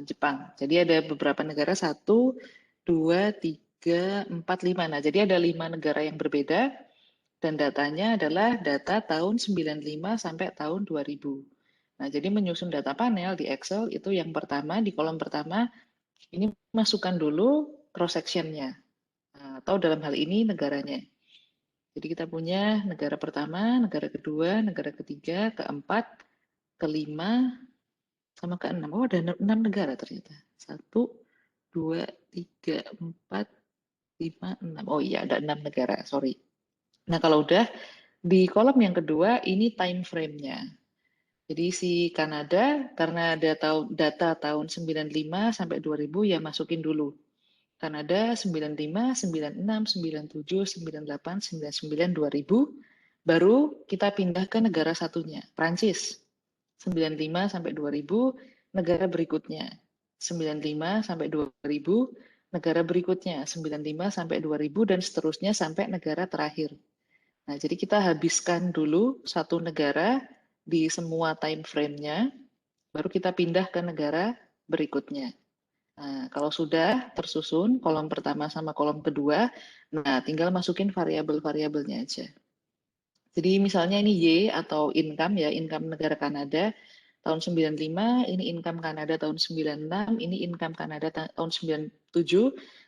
Jepang. Jadi ada beberapa negara, 1, 2, 3, 4, 5. Nah, jadi ada 5 negara yang berbeda, dan datanya adalah data tahun 95 sampai tahun 2000. Nah, jadi menyusun data panel di Excel itu yang pertama, di kolom pertama, ini masukkan dulu cross section-nya, atau dalam hal ini negaranya. Jadi kita punya negara pertama, negara kedua, negara ketiga, keempat, kelima, sama keenam. Oh, ada 6 negara ternyata. 1, 2, 3, 4, 5, 6. Oh iya, ada 6 negara, sorry. Nah, kalau udah, di kolom yang kedua, ini time frame-nya. Jadi si Kanada, karena ada data tahun 95 sampai 2000, ya masukin dulu. Kanada 95, 96, 97, 98, 99, 2000. Baru kita pindah ke negara satunya, Prancis. 95 sampai 2000, negara berikutnya. 95 sampai 2000, negara berikutnya. 95 sampai 2000, dan seterusnya sampai negara terakhir. Nah, jadi kita habiskan dulu satu negara di semua time frame-nya, baru kita pindah ke negara berikutnya. Nah, kalau sudah tersusun kolom pertama sama kolom kedua, nah tinggal masukin variabel-variabelnya aja. Jadi misalnya ini Y atau income ya, income negara Kanada tahun 95, ini income Kanada tahun 96, ini income Kanada tahun 97,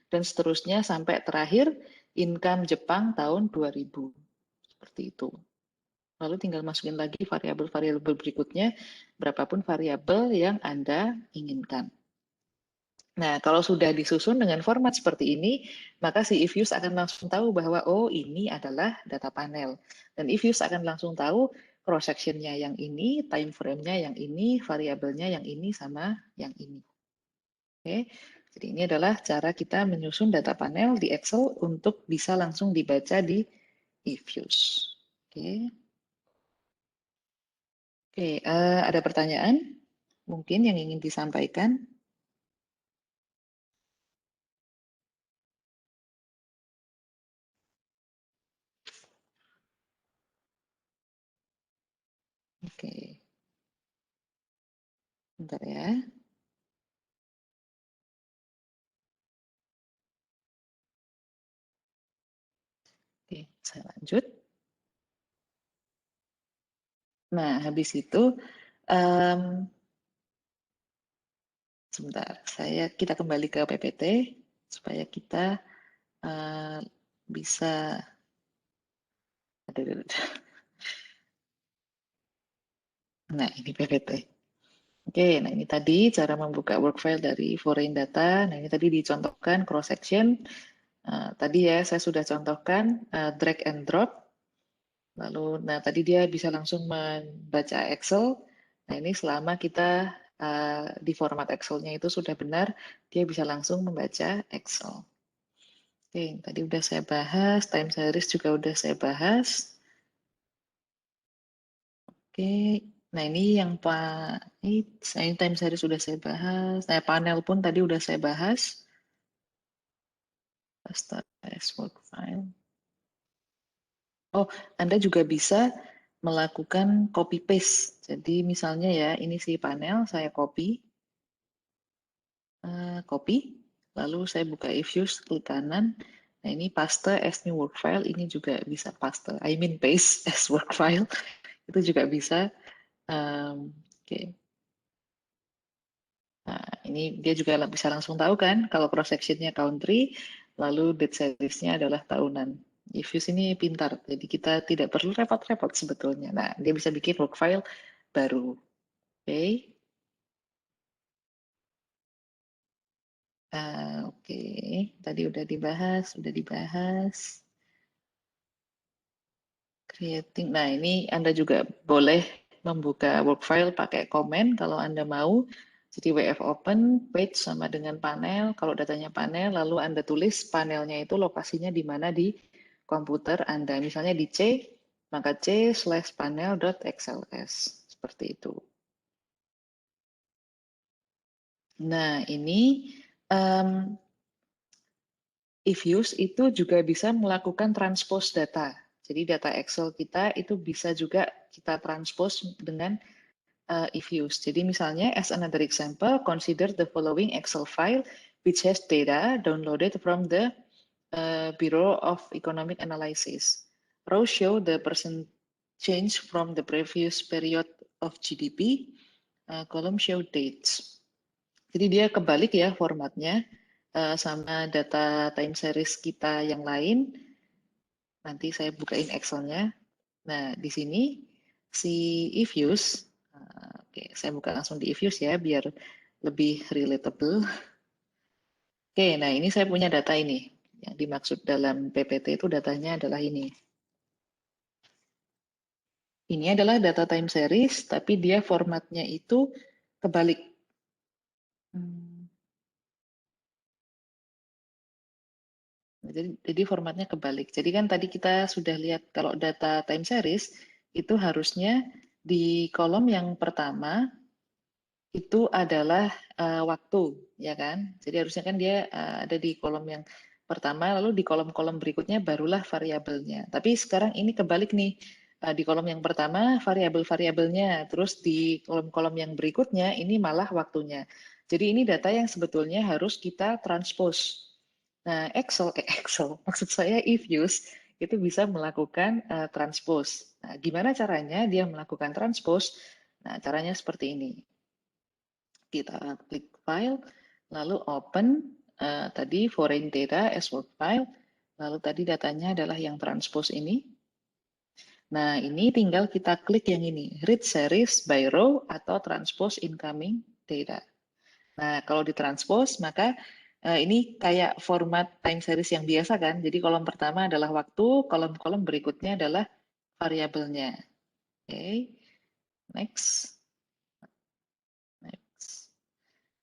dan seterusnya sampai terakhir income Jepang tahun 2000. Seperti itu. Lalu tinggal masukin lagi variabel-variabel berikutnya, berapapun variabel yang Anda inginkan. Nah, kalau sudah disusun dengan format seperti ini, maka si if-use akan langsung tahu bahwa, oh ini adalah data panel. Dan if-use akan langsung tahu cross-section-nya yang ini, time frame-nya yang ini, variabelnya yang ini, sama yang ini. Oke, jadi ini adalah cara kita menyusun data panel di Excel untuk bisa langsung dibaca di if-use. Oke. Oke, ada pertanyaan mungkin yang ingin disampaikan? Oke, bentar ya. Oke, saya lanjut. Nah, habis itu, sebentar, kita kembali ke PPT supaya kita bisa. Nah, ini PPT. Oke, nah ini tadi cara membuka work file dari foreign data. Nah, ini tadi dicontohkan cross section. Tadi ya saya sudah contohkan drag and drop. Lalu, nah tadi dia bisa langsung membaca Excel. Nah ini selama kita di format Excel-nya itu sudah benar, dia bisa langsung membaca Excel. Oke, tadi udah saya bahas, time series juga udah saya bahas. Oke, nah ini yang ini time series sudah saya bahas. Nah panel pun tadi udah saya bahas. Start as work file. Oh, Anda juga bisa melakukan copy paste. Jadi misalnya ya, ini si panel, saya copy, lalu saya buka if-use, klik kanan. Nah ini paste as new work file, ini juga bisa paste, I mean paste as work file. Itu juga bisa. Oke. Nah, ini dia juga bisa langsung tahu kan, kalau cross sectionnya country, lalu date seriesnya adalah tahunan. Ifuse ini pintar, jadi kita tidak perlu repot-repot sebetulnya. Nah, dia bisa bikin work file baru. Oke. Oke, tadi udah dibahas. Creating. Nah, ini Anda juga boleh membuka work file pakai komen kalau Anda mau. Jadi WF open, page sama dengan panel. Kalau datanya panel, lalu Anda tulis panelnya itu lokasinya di mana di komputer Anda. Misalnya di C, maka c/panel.xls. Seperti itu. Nah, ini Ifuse itu juga bisa melakukan transpose data. Jadi data Excel kita itu bisa juga kita transpose dengan Ifuse. Jadi misalnya, as another example, consider the following Excel file which has data downloaded from the Bureau of Economic Analysis. Rows show the percent change from the previous period of GDP. Column show dates. Jadi dia kebalik ya formatnya sama data time series kita yang lain. Nanti saya bukain Excel-nya. Nah, di sini si Ifuse, oke, saya buka langsung di Ifuse ya, biar lebih relatable. Oke, nah ini saya punya data ini. Yang dimaksud dalam PPT itu datanya adalah ini. Ini adalah data time series, tapi dia formatnya itu kebalik. Jadi formatnya kebalik. Jadi kan tadi kita sudah lihat kalau data time series itu harusnya di kolom yang pertama itu adalah waktu, ya kan? Jadi harusnya kan dia ada di kolom yang pertama, lalu di kolom-kolom berikutnya barulah variabelnya. Tapi sekarang ini kebalik nih. Di kolom yang pertama variabel-variabelnya, terus di kolom-kolom yang berikutnya ini malah waktunya. Jadi ini data yang sebetulnya harus kita transpose. Nah, Excel, maksud saya Ifuse itu bisa melakukan transpose. Nah, gimana caranya dia melakukan transpose? Nah, caranya seperti ini. Kita klik file, lalu open, tadi foreign data as work file, lalu tadi datanya adalah yang transpose ini. Nah, ini tinggal kita klik yang ini, read series by row atau transpose incoming data. Nah, kalau ditranspose, maka ini kayak format time series yang biasa kan. Jadi kolom pertama adalah waktu, kolom-kolom berikutnya adalah variabelnya. Oke, next. Next.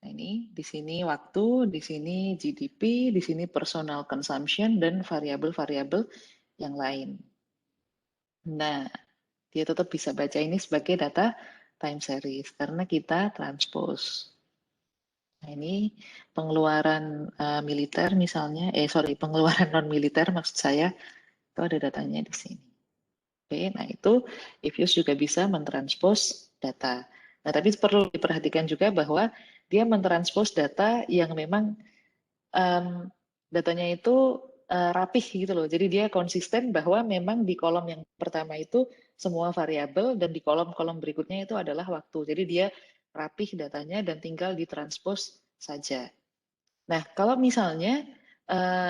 Nah, ini di sini waktu, di sini GDP, di sini personal consumption, dan variabel-variabel yang lain. Nah, dia tetap bisa baca ini sebagai data time series karena kita transpose. Nah, ini pengeluaran militer misalnya, pengeluaran non militer maksud saya, itu ada datanya di sini. Oke, nah itu Ifuse juga bisa mentranspose data. Nah, tapi perlu diperhatikan juga bahwa dia mentranspose data yang memang datanya itu rapih gitu loh. Jadi dia konsisten bahwa memang di kolom yang pertama itu semua variabel dan di kolom-kolom berikutnya itu adalah waktu. Jadi dia rapih datanya dan tinggal ditranspose saja. Nah, kalau misalnya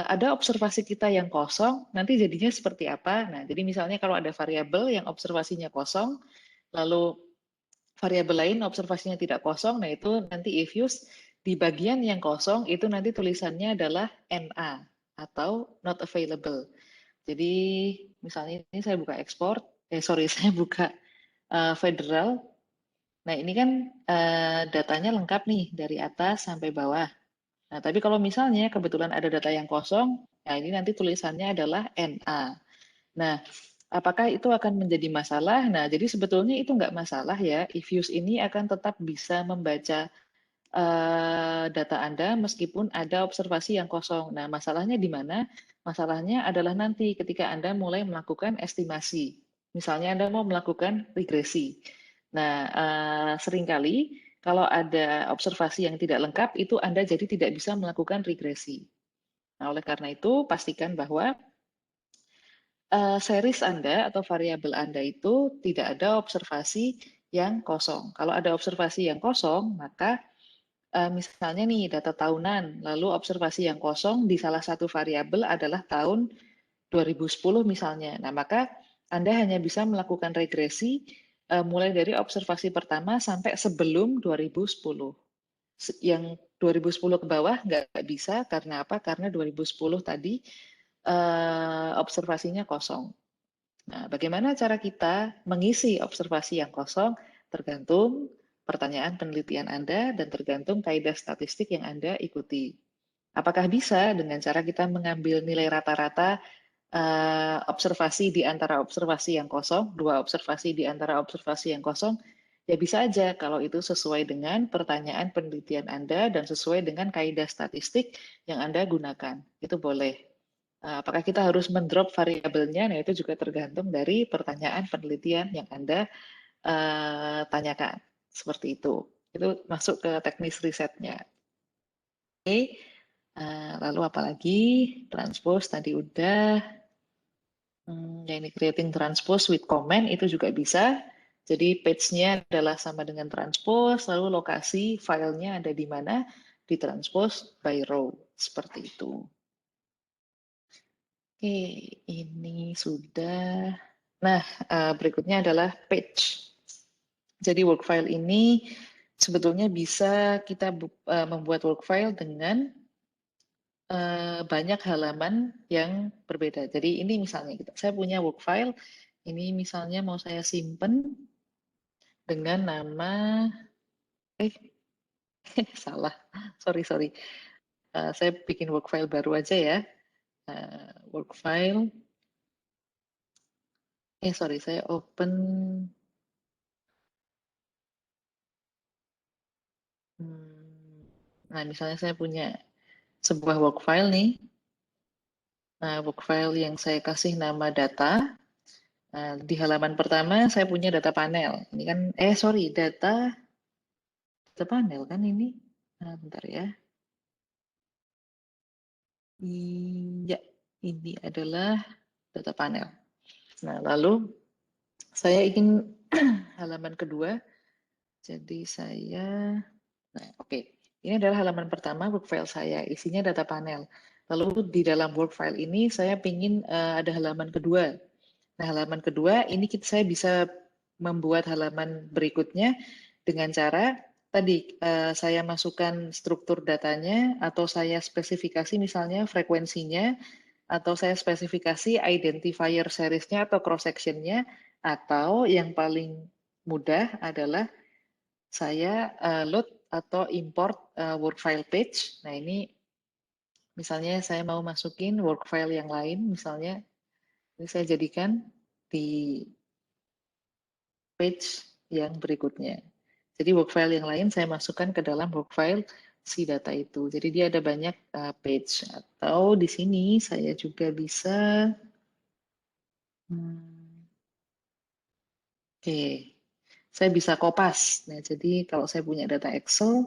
ada observasi kita yang kosong, nanti jadinya seperti apa? Nah, jadi misalnya kalau ada variabel yang observasinya kosong, lalu variabel lain observasinya tidak kosong, nah itu nanti Ifuse di bagian yang kosong itu nanti tulisannya adalah NA atau not available. Jadi misalnya ini saya buka ekspor, saya buka federal. Nah ini kan datanya lengkap nih dari atas sampai bawah. Nah tapi kalau misalnya kebetulan ada data yang kosong, nah ini nanti tulisannya adalah NA. Nah, apakah itu akan menjadi masalah? Nah, jadi sebetulnya itu nggak masalah ya. Ifuse ini akan tetap bisa membaca data Anda meskipun ada observasi yang kosong. Nah, masalahnya di mana? Masalahnya adalah nanti ketika Anda mulai melakukan estimasi. Misalnya Anda mau melakukan regresi. Nah, seringkali kalau ada observasi yang tidak lengkap, itu Anda jadi tidak bisa melakukan regresi. Nah, oleh karena itu, pastikan bahwa series Anda atau variabel Anda itu tidak ada observasi yang kosong. Kalau ada observasi yang kosong, maka misalnya nih data tahunan, lalu observasi yang kosong di salah satu variabel adalah tahun 2010 misalnya. Nah, maka Anda hanya bisa melakukan regresi mulai dari observasi pertama sampai sebelum 2010. Yang 2010 ke bawah nggak bisa, karena apa? Karena 2010 tadi observasinya kosong. Nah, bagaimana cara kita mengisi observasi yang kosong? Tergantung pertanyaan penelitian Anda dan tergantung kaidah statistik yang Anda ikuti. Apakah bisa dengan cara kita mengambil nilai rata-rata observasi di antara observasi yang kosong, dua observasi di antara observasi yang kosong? Ya bisa aja kalau itu sesuai dengan pertanyaan penelitian Anda dan sesuai dengan kaidah statistik yang Anda gunakan. Itu boleh. Apakah kita harus mendrop variabelnya? Nah, itu juga tergantung dari pertanyaan penelitian yang Anda tanyakan. Seperti itu. Itu masuk ke teknis risetnya. Oke. Lalu apalagi? Transpose tadi udah. Ya ini creating transpose with comment itu juga bisa. Jadi page-nya adalah sama dengan transpose, lalu lokasi filenya ada di mana? Di transpose by row. Seperti itu. Oke, ini sudah. Nah, berikutnya adalah page. Jadi work file ini sebetulnya bisa kita membuat work file dengan banyak halaman yang berbeda. Jadi ini misalnya saya punya work file, ini misalnya mau saya simpen dengan nama, salah, sorry. Saya bikin work file baru aja ya. Work file. Sorry, saya open. Nah, misalnya saya punya sebuah work file nih. Nah, work file yang saya kasih nama data. Nah, di halaman pertama saya punya data panel. Ini kan, data panel kan ini. Nah, bentar ya. Iya, ini adalah data panel. Nah, lalu saya ingin halaman kedua. Jadi saya, nah oke. Ini adalah halaman pertama work file saya, isinya data panel. Lalu di dalam work file ini saya ingin ada halaman kedua. Nah, halaman kedua ini saya bisa membuat halaman berikutnya dengan cara tadi saya masukkan struktur datanya atau saya spesifikasi misalnya frekuensinya atau saya spesifikasi identifier seriesnya atau cross sectionnya atau yang paling mudah adalah saya load atau import work file page. Nah, ini misalnya saya mau masukin work file yang lain, misalnya ini saya jadikan di page yang berikutnya. Jadi work file yang lain saya masukkan ke dalam work file si data itu. Jadi dia ada banyak page. Atau di sini saya juga bisa, oke, saya bisa kopas. Nah, jadi kalau saya punya data Excel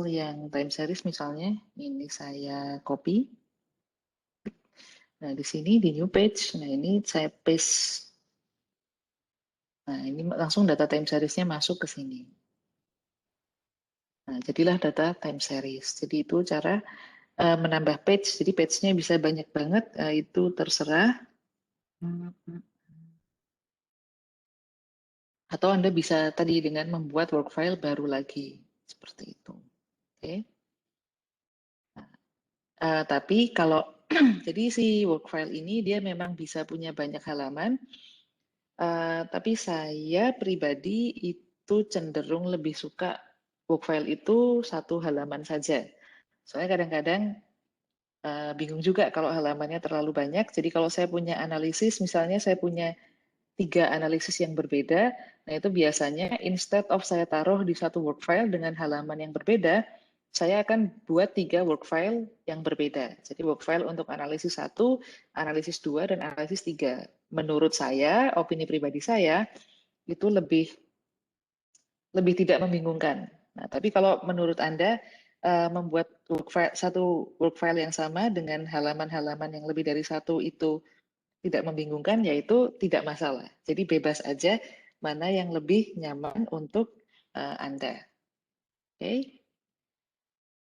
yang time series misalnya, ini saya copy. Nah, di sini di new page, nah ini saya paste. Nah, ini langsung data time seriesnya masuk ke sini. Nah, jadilah data time series. Jadi itu cara menambah page. Jadi page-nya bisa banyak banget, itu terserah. Atau Anda bisa tadi dengan membuat work file baru lagi. Seperti itu. Oke. Tapi kalau jadi si work file ini dia memang bisa punya banyak halaman. Tapi saya pribadi itu cenderung lebih suka work file itu satu halaman saja. Soalnya kadang-kadang bingung juga kalau halamannya terlalu banyak. Jadi kalau saya punya analisis, misalnya saya punya 3 analisis yang berbeda, nah itu biasanya instead of saya taruh di satu work file dengan halaman yang berbeda, saya akan buat 3 work file yang berbeda. Jadi work file untuk analisis 1, analisis 2, dan analisis 3. Menurut saya, opini pribadi saya, itu lebih tidak membingungkan. Nah, tapi kalau menurut Anda membuat satu work file yang sama dengan halaman-halaman yang lebih dari satu itu tidak membingungkan, yaitu tidak masalah. Jadi bebas aja mana yang lebih nyaman untuk Anda. Oke,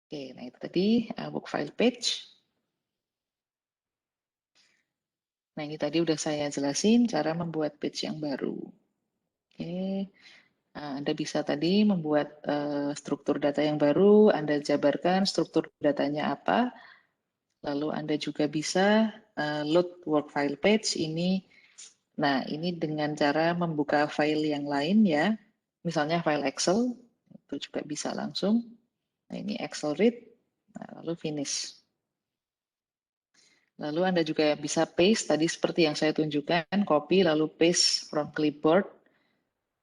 Oke, nah itu tadi work file page. Nah ini tadi udah saya jelasin cara membuat page yang baru. Oke, Anda bisa tadi membuat struktur data yang baru, Anda jabarkan struktur datanya apa, lalu Anda juga bisa load work file page ini. Nah, ini dengan cara membuka file yang lain ya, misalnya file Excel, itu juga bisa langsung. Nah, ini Excel read, nah, lalu finish. Lalu Anda juga bisa paste tadi seperti yang saya tunjukkan, copy lalu paste from clipboard.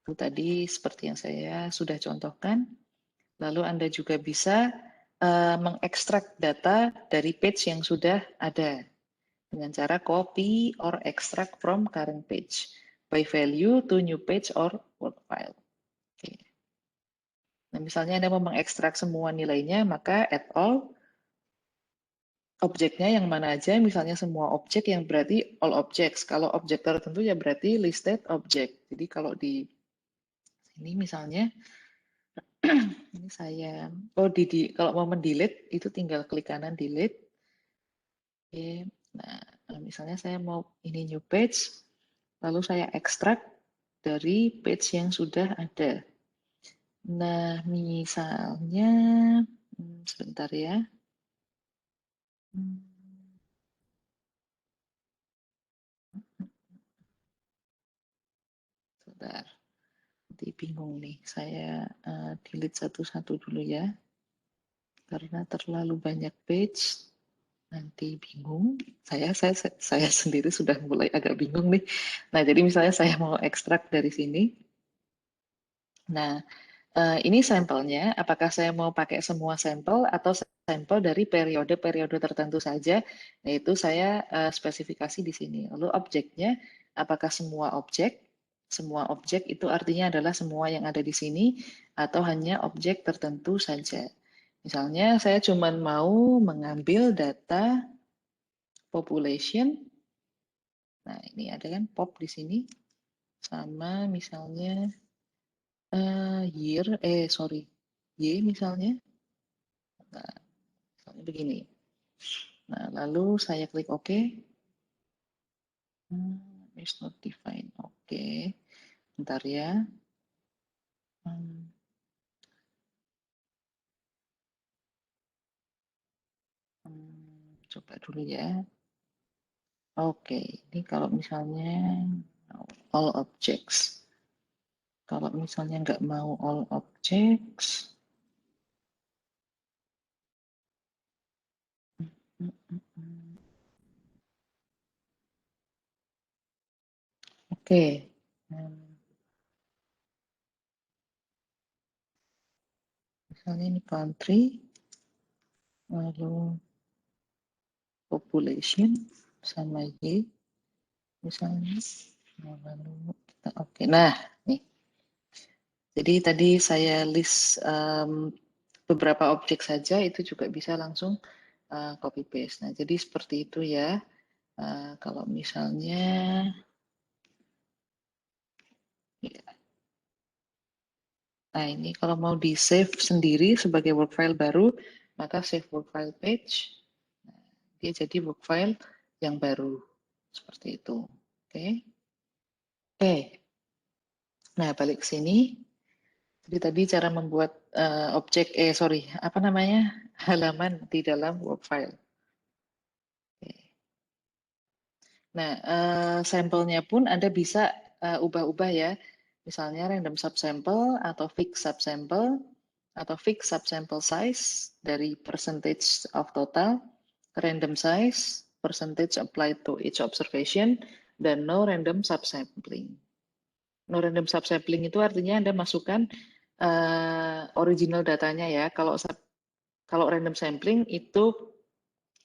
Itu tadi seperti yang saya sudah contohkan. Lalu Anda juga bisa mengekstrak data dari page yang sudah ada dengan cara copy or extract from current page by value to new page or work file. Oke. Nah, misalnya Anda mau mengekstrak semua nilainya, maka add all objeknya yang mana aja, misalnya semua objek yang berarti all objects. Kalau objek tertentu ya berarti listed object. Jadi kalau di sini misalnya ini saya kalau mau mendelete itu tinggal klik kanan delete. Oke. Nah, misalnya saya mau ini new page, lalu saya ekstrak dari page yang sudah ada. Nah, misalnya sebentar ya. Hmm, Sebentar. Nanti bingung nih. Saya delete satu-satu dulu ya. Karena terlalu banyak page, nanti bingung. Saya sendiri sudah mulai agak bingung nih. Nah, jadi misalnya saya mau ekstrak dari sini. Nah, ini sampelnya. Apakah saya mau pakai semua sampel atau sampel dari periode-periode tertentu saja? Yaitu saya spesifikasi di sini. Lalu objeknya, apakah semua objek? Semua objek itu artinya adalah semua yang ada di sini atau hanya objek tertentu saja. Misalnya saya cuma mau mengambil data population. Nah, ini ada kan pop di sini sama misalnya sorry, Y misalnya. Nah, misalnya begini. Nah, lalu saya klik OK. Is not defined. Oke. Bentar ya. Coba dulu ya. Oke, ini kalau misalnya all objects. Kalau misalnya nggak mau all objects, oke. Misalnya ini country, lalu population sama Y, misalnya. Lalu kita oke. Nah, nih. Jadi tadi saya list beberapa objek saja, itu juga bisa langsung copy paste. Nah, jadi seperti itu ya. Kalau misalnya ya. Nah, ini kalau mau di save sendiri sebagai work file baru, maka save work file page. Nah, dia jadi work file yang baru. Seperti itu. Oke. Oke. Nah, balik ke sini. Jadi tadi cara membuat apa namanya, halaman di dalam work file. Oke. Nah, sampelnya pun Anda bisa ubah-ubah ya. Misalnya random subsample atau fixed subsample atau fixed subsample size dari percentage of total, random size, percentage applied to each observation, dan no random subsampling. No random subsampling itu artinya Anda masukkan original datanya ya. Kalau random sampling itu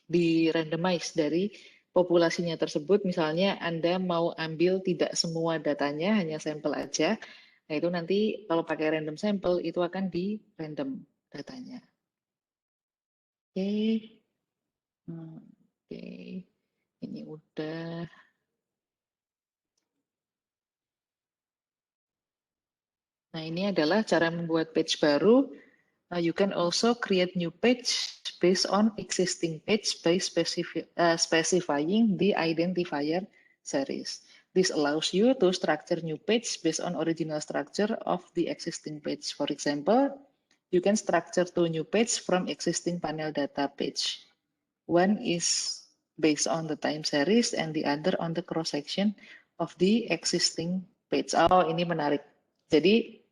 di randomize dari populasinya tersebut. Misalnya Anda mau ambil tidak semua datanya, hanya sampel aja. Nah itu nanti kalau pakai random sample itu akan di random datanya. Oke, Oke. Ini udah. ini adalah cara membuat page baru. You can also create new page based on existing page by specifying the identifier series. This allows you to structure new page based on original structure of the existing page. For example, you can structure two new page from existing panel data page. One is based on the time series and the other on the cross section of the existing page. Oh, ini menarik. Jadi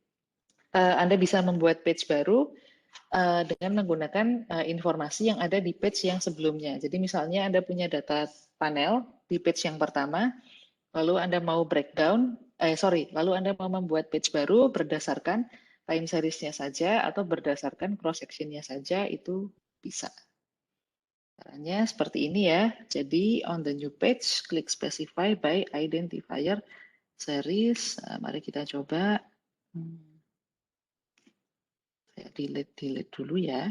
Anda bisa membuat page baru dengan menggunakan informasi yang ada di page yang sebelumnya. Jadi misalnya Anda punya data panel di page yang pertama, lalu Anda mau lalu Anda mau membuat page baru berdasarkan time series-nya saja atau berdasarkan cross section-nya saja, itu bisa. Caranya seperti ini ya. Jadi on the new page, klik specify by identifier series. Mari kita coba. Saya delete dulu ya.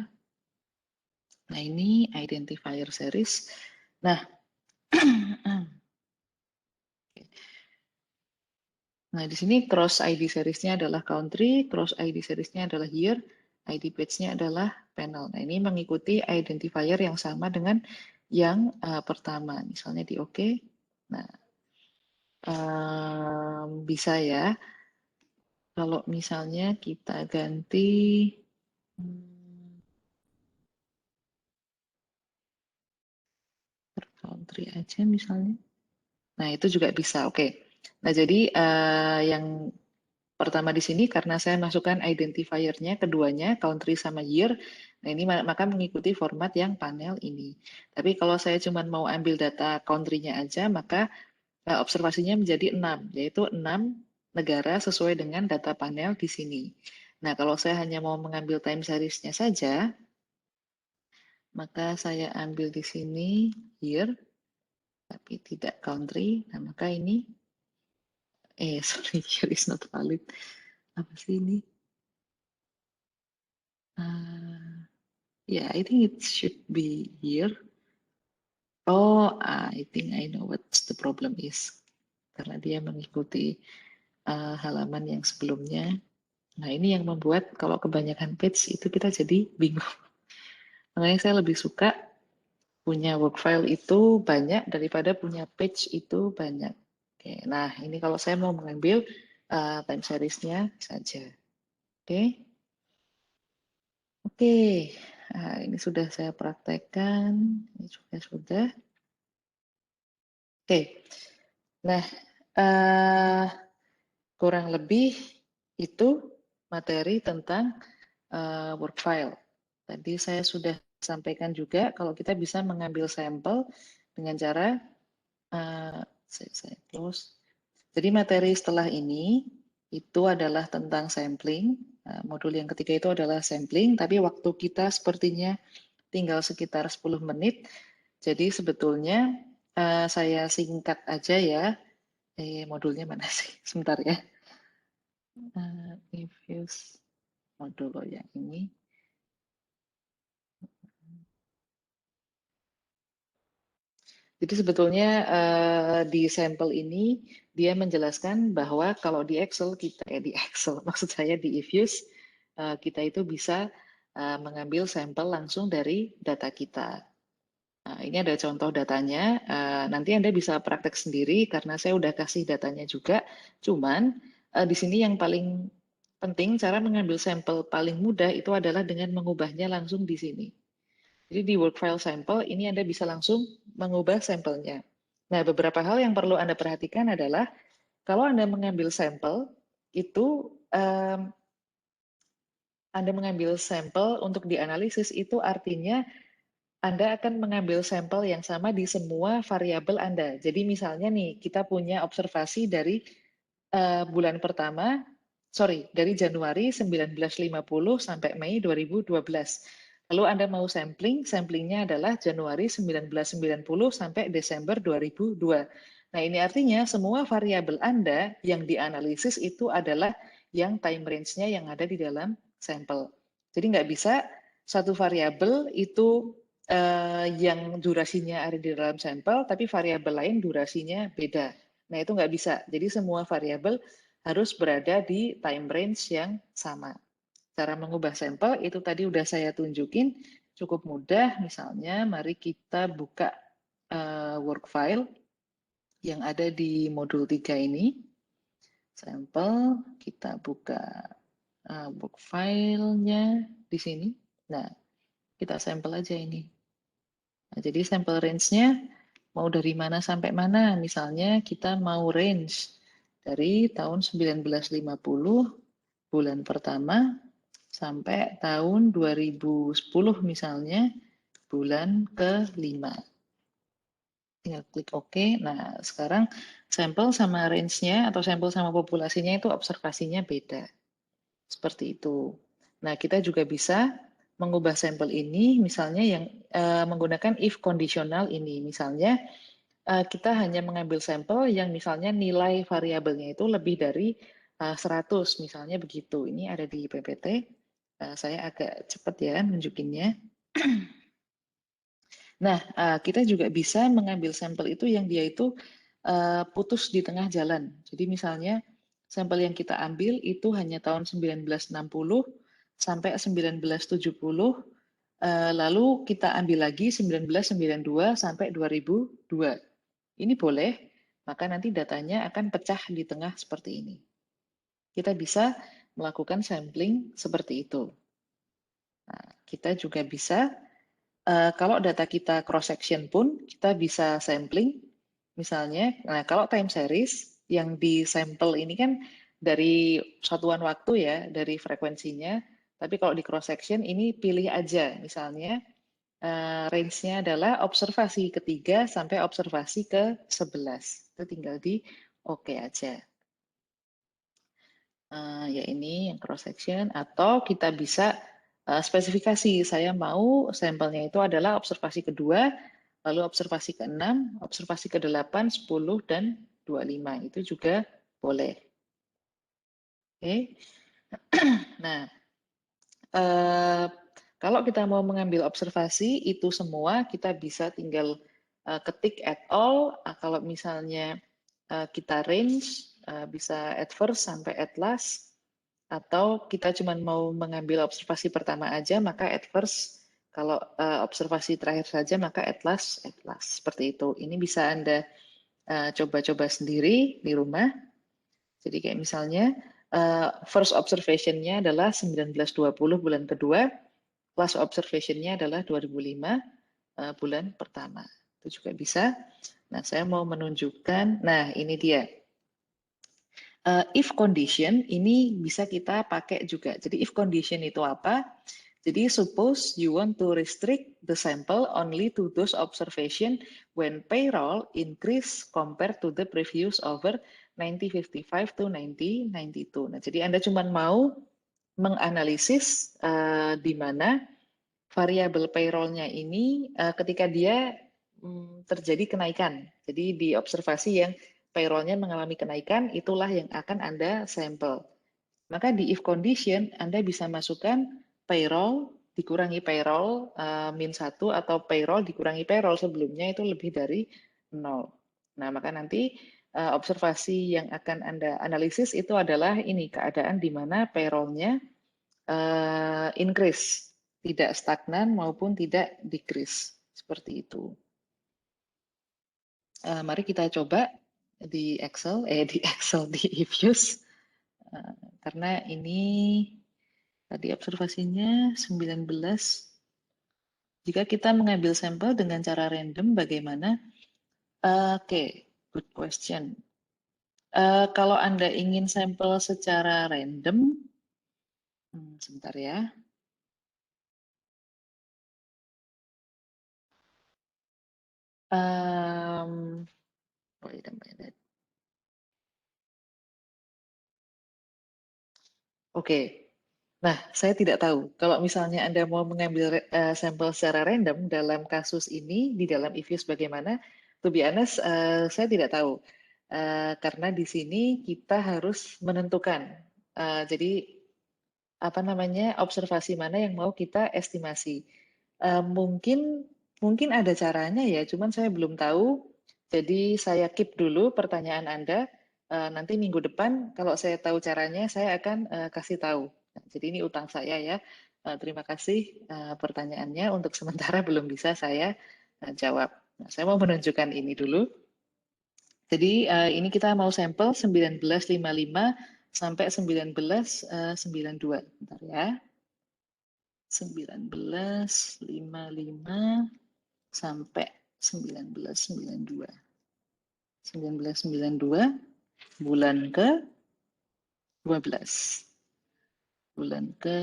Nah ini identifier series. Nah, nah di sini cross ID seriesnya adalah country, cross ID seriesnya adalah year, ID page-nya adalah panel. Nah ini mengikuti identifier yang sama dengan yang pertama. Misalnya di OK. Nah bisa ya. Kalau misalnya kita ganti per country aja misalnya. Nah, itu juga bisa. Oke. Nah, jadi yang pertama di sini karena saya masukkan identifier-nya, keduanya country sama year. Nah, ini maka mengikuti format yang panel ini. Tapi kalau saya cuma mau ambil data country-nya aja, maka observasinya menjadi 6, yaitu 6 negara sesuai dengan data panel di sini. Nah, kalau saya hanya mau mengambil time series-nya saja, maka saya ambil di sini year, tapi tidak country. Nah, maka ini, sorry, year is not valid. Apa sih ini? Yeah, I think it should be year. Oh, I think I know what the problem is. Karena dia mengikuti halaman yang sebelumnya. Nah, ini yang membuat kalau kebanyakan page itu kita jadi bingung. Makanya saya lebih suka punya work file itu banyak daripada punya page itu banyak. Oke, nah ini kalau saya mau mengambil time series-nya saja. Oke, oke. Nah, ini sudah saya praktekkan. Ini juga sudah. Oke, nah kurang lebih itu materi tentang work file. Tadi saya sudah sampaikan juga kalau kita bisa mengambil sampel dengan cara saya close. Jadi materi setelah ini itu adalah tentang sampling. Modul yang ketiga itu adalah sampling, tapi waktu kita sepertinya tinggal sekitar 10 menit. Jadi sebetulnya saya singkat aja ya. Modulnya mana sih? Sebentar ya. Reviews modul yang ini. Jadi sebetulnya di sampel ini dia menjelaskan bahwa kalau di Excel maksud saya di eViews kita itu bisa mengambil sampel langsung dari data kita. Nah, ini ada contoh datanya. Nanti Anda bisa praktek sendiri karena saya udah kasih datanya juga. Cuman di sini yang paling penting cara mengambil sampel paling mudah itu adalah dengan mengubahnya langsung di sini. Jadi di work file sample ini Anda bisa langsung mengubah sampelnya. Nah, beberapa hal yang perlu Anda perhatikan adalah kalau Anda mengambil sampel itu Anda mengambil sampel untuk dianalisis itu artinya Anda akan mengambil sampel yang sama di semua variabel Anda. Jadi misalnya nih, kita punya observasi dari bulan pertama, dari Januari 1950 sampai Mei 2012. Lalu Anda mau sampling, samplingnya adalah Januari 1990 sampai Desember 2002. Nah ini artinya semua variabel Anda yang dianalisis itu adalah yang time range-nya yang ada di dalam sampel. Jadi nggak bisa satu variabel itu yang durasinya ada di dalam sampel, tapi variabel lain durasinya beda. Nah itu nggak bisa. Jadi semua variabel harus berada di time range yang sama. Cara mengubah sampel itu tadi udah saya tunjukin, cukup mudah. Misalnya, mari kita buka work file yang ada di modul 3 ini. Sampel, kita buka work file-nya di sini. Nah, kita sampel aja ini. Nah, jadi sampel range-nya mau dari mana sampai mana. Misalnya kita mau range dari tahun 1950 bulan pertama sampai tahun 2010 misalnya bulan ke-5. Tinggal klik OK. Nah, sekarang sampel sama range-nya atau sampel sama populasinya itu observasinya beda. Seperti itu. Nah, kita juga bisa mengubah sampel ini misalnya yang menggunakan if kondisional ini. Misalnya kita hanya mengambil sampel yang misalnya nilai variabelnya itu lebih dari 100, misalnya begitu. Ini ada di PPT. Saya agak cepat ya nunjukinnya. Nah, kita juga bisa mengambil sampel itu yang dia itu putus di tengah jalan. Jadi misalnya sampel yang kita ambil itu hanya tahun 1960 sampai 1970, lalu kita ambil lagi 1992 sampai 2002. Ini boleh, maka nanti datanya akan pecah di tengah seperti ini. Kita bisa melakukan sampling seperti itu. Nah, kita juga bisa kalau data kita cross section pun kita bisa sampling. Misalnya, nah kalau time series yang di sampel ini kan dari satuan waktu ya, dari frekuensinya. Tapi kalau di cross section ini pilih aja. Misalnya range-nya adalah observasi ketiga sampai observasi ke-11. Itu tinggal di OK aja. Ya ini yang cross section, atau kita bisa spesifikasi, saya mau sampelnya itu adalah observasi kedua, lalu observasi ke-6, observasi ke-8, 10, dan 25. Itu juga boleh. Oke. Nah, kalau kita mau mengambil observasi, itu semua kita bisa tinggal ketik at all. Kalau misalnya kita range, bisa at first sampai at last. Atau kita cuma mau mengambil observasi pertama aja, maka at first. Kalau observasi terakhir saja, maka at last, at last. Seperti itu. Ini bisa Anda coba-coba sendiri di rumah. Jadi kayak misalnya, first observation-nya adalah 1920 bulan kedua, last observation-nya adalah 2005 bulan pertama. Itu juga bisa. Nah, saya mau menunjukkan, nah ini dia. If condition ini bisa kita pakai juga. Jadi if condition itu apa? Jadi suppose you want to restrict the sample only to those observation when payroll increase compared to the previous over 1955 to 1992. Nah, jadi Anda cuma mau menganalisis di mana variabel payroll-nya ini ketika dia terjadi kenaikan. Jadi di observasi yang payroll-nya mengalami kenaikan, itulah yang akan Anda sampel. Maka di if condition, Anda bisa masukkan payroll dikurangi payroll min 1 atau payroll dikurangi payroll sebelumnya itu lebih dari 0. Nah, maka nanti observasi yang akan Anda analisis itu adalah ini, keadaan di mana payroll-nya increase, tidak stagnan maupun tidak decrease. Seperti itu. Mari kita coba di Excel, di Ifuse. Karena ini tadi observasinya 19. Jika kita mengambil sampel dengan cara random, bagaimana? Oke, good question. Kalau Anda ingin sampel secara random, sebentar ya. Wait a minute. Oke. Nah, saya tidak tahu. Kalau misalnya Anda mau mengambil sampel secara random dalam kasus ini, di dalam Ifuse bagaimana? To be honest, saya tidak tahu. Karena di sini kita harus menentukan. Jadi, apa namanya, observasi mana yang mau kita estimasi. Mungkin ada caranya ya, cuman saya belum tahu. Jadi, saya keep dulu pertanyaan Anda. nanti minggu depan kalau saya tahu caranya, saya akan kasih tahu. Nah, jadi ini utang saya ya. Terima kasih pertanyaannya. Untuk sementara belum bisa saya jawab. Nah, saya mau menunjukkan ini dulu. Jadi ini kita mau sampel 1955 sampai 1992. Bentar ya. 1955 sampai 1992. 1992 bulan ke 12. Bulan ke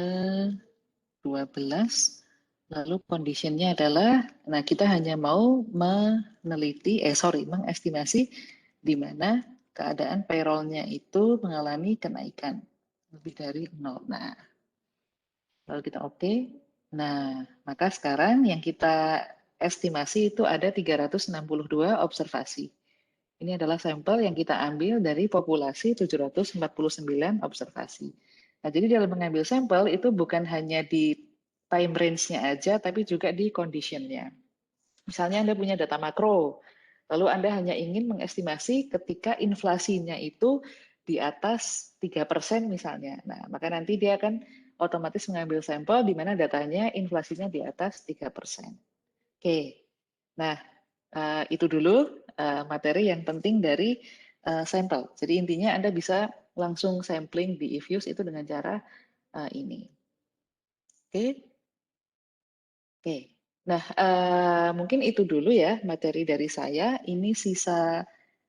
12. Lalu conditionnya adalah, nah kita hanya mau mengestimasi di mana keadaan payroll-nya itu mengalami kenaikan lebih dari 0. Nah, lalu kita oke. Nah, maka sekarang yang kita estimasi itu ada 362 observasi. Ini adalah sampel yang kita ambil dari populasi 749 observasi. Nah, jadi dalam mengambil sampel itu bukan hanya di time range-nya aja, tapi juga di condition-nya. Misalnya Anda punya data makro, lalu Anda hanya ingin mengestimasi ketika inflasinya itu di atas 3% misalnya. Nah, maka nanti dia akan otomatis mengambil sampel di mana datanya inflasinya di atas 3%. Oke, nah itu dulu materi yang penting dari sampel. Jadi intinya Anda bisa langsung sampling di eFuse itu dengan cara ini. Oke, oke. Nah, mungkin itu dulu ya materi dari saya. Ini sisa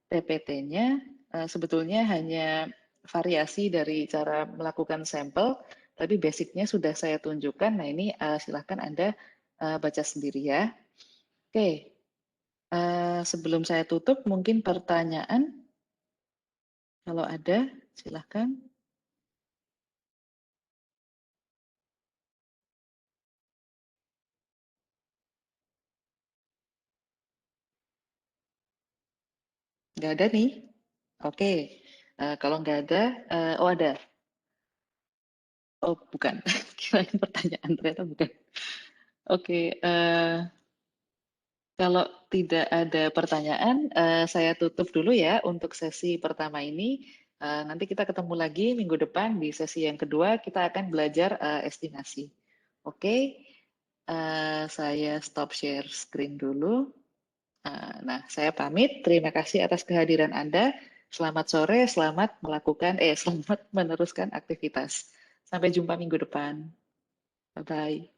PPT-nya sebetulnya hanya variasi dari cara melakukan sampel, tapi basicnya sudah saya tunjukkan. Nah, ini silahkan Anda baca sendiri ya. Oke, sebelum saya tutup, mungkin pertanyaan, kalau ada, silahkan. Nggak ada nih? Oke, kalau nggak ada, oh ada. Oh bukan, kirain pertanyaan, ternyata bukan. Oke, kalau tidak ada pertanyaan, saya tutup dulu ya untuk sesi pertama ini. Nanti kita ketemu lagi minggu depan di sesi yang kedua, kita akan belajar estimasi. Oke, saya stop share screen dulu. Nah, saya pamit. Terima kasih atas kehadiran Anda. Selamat sore, selamat meneruskan aktivitas. Sampai jumpa minggu depan. Bye-bye.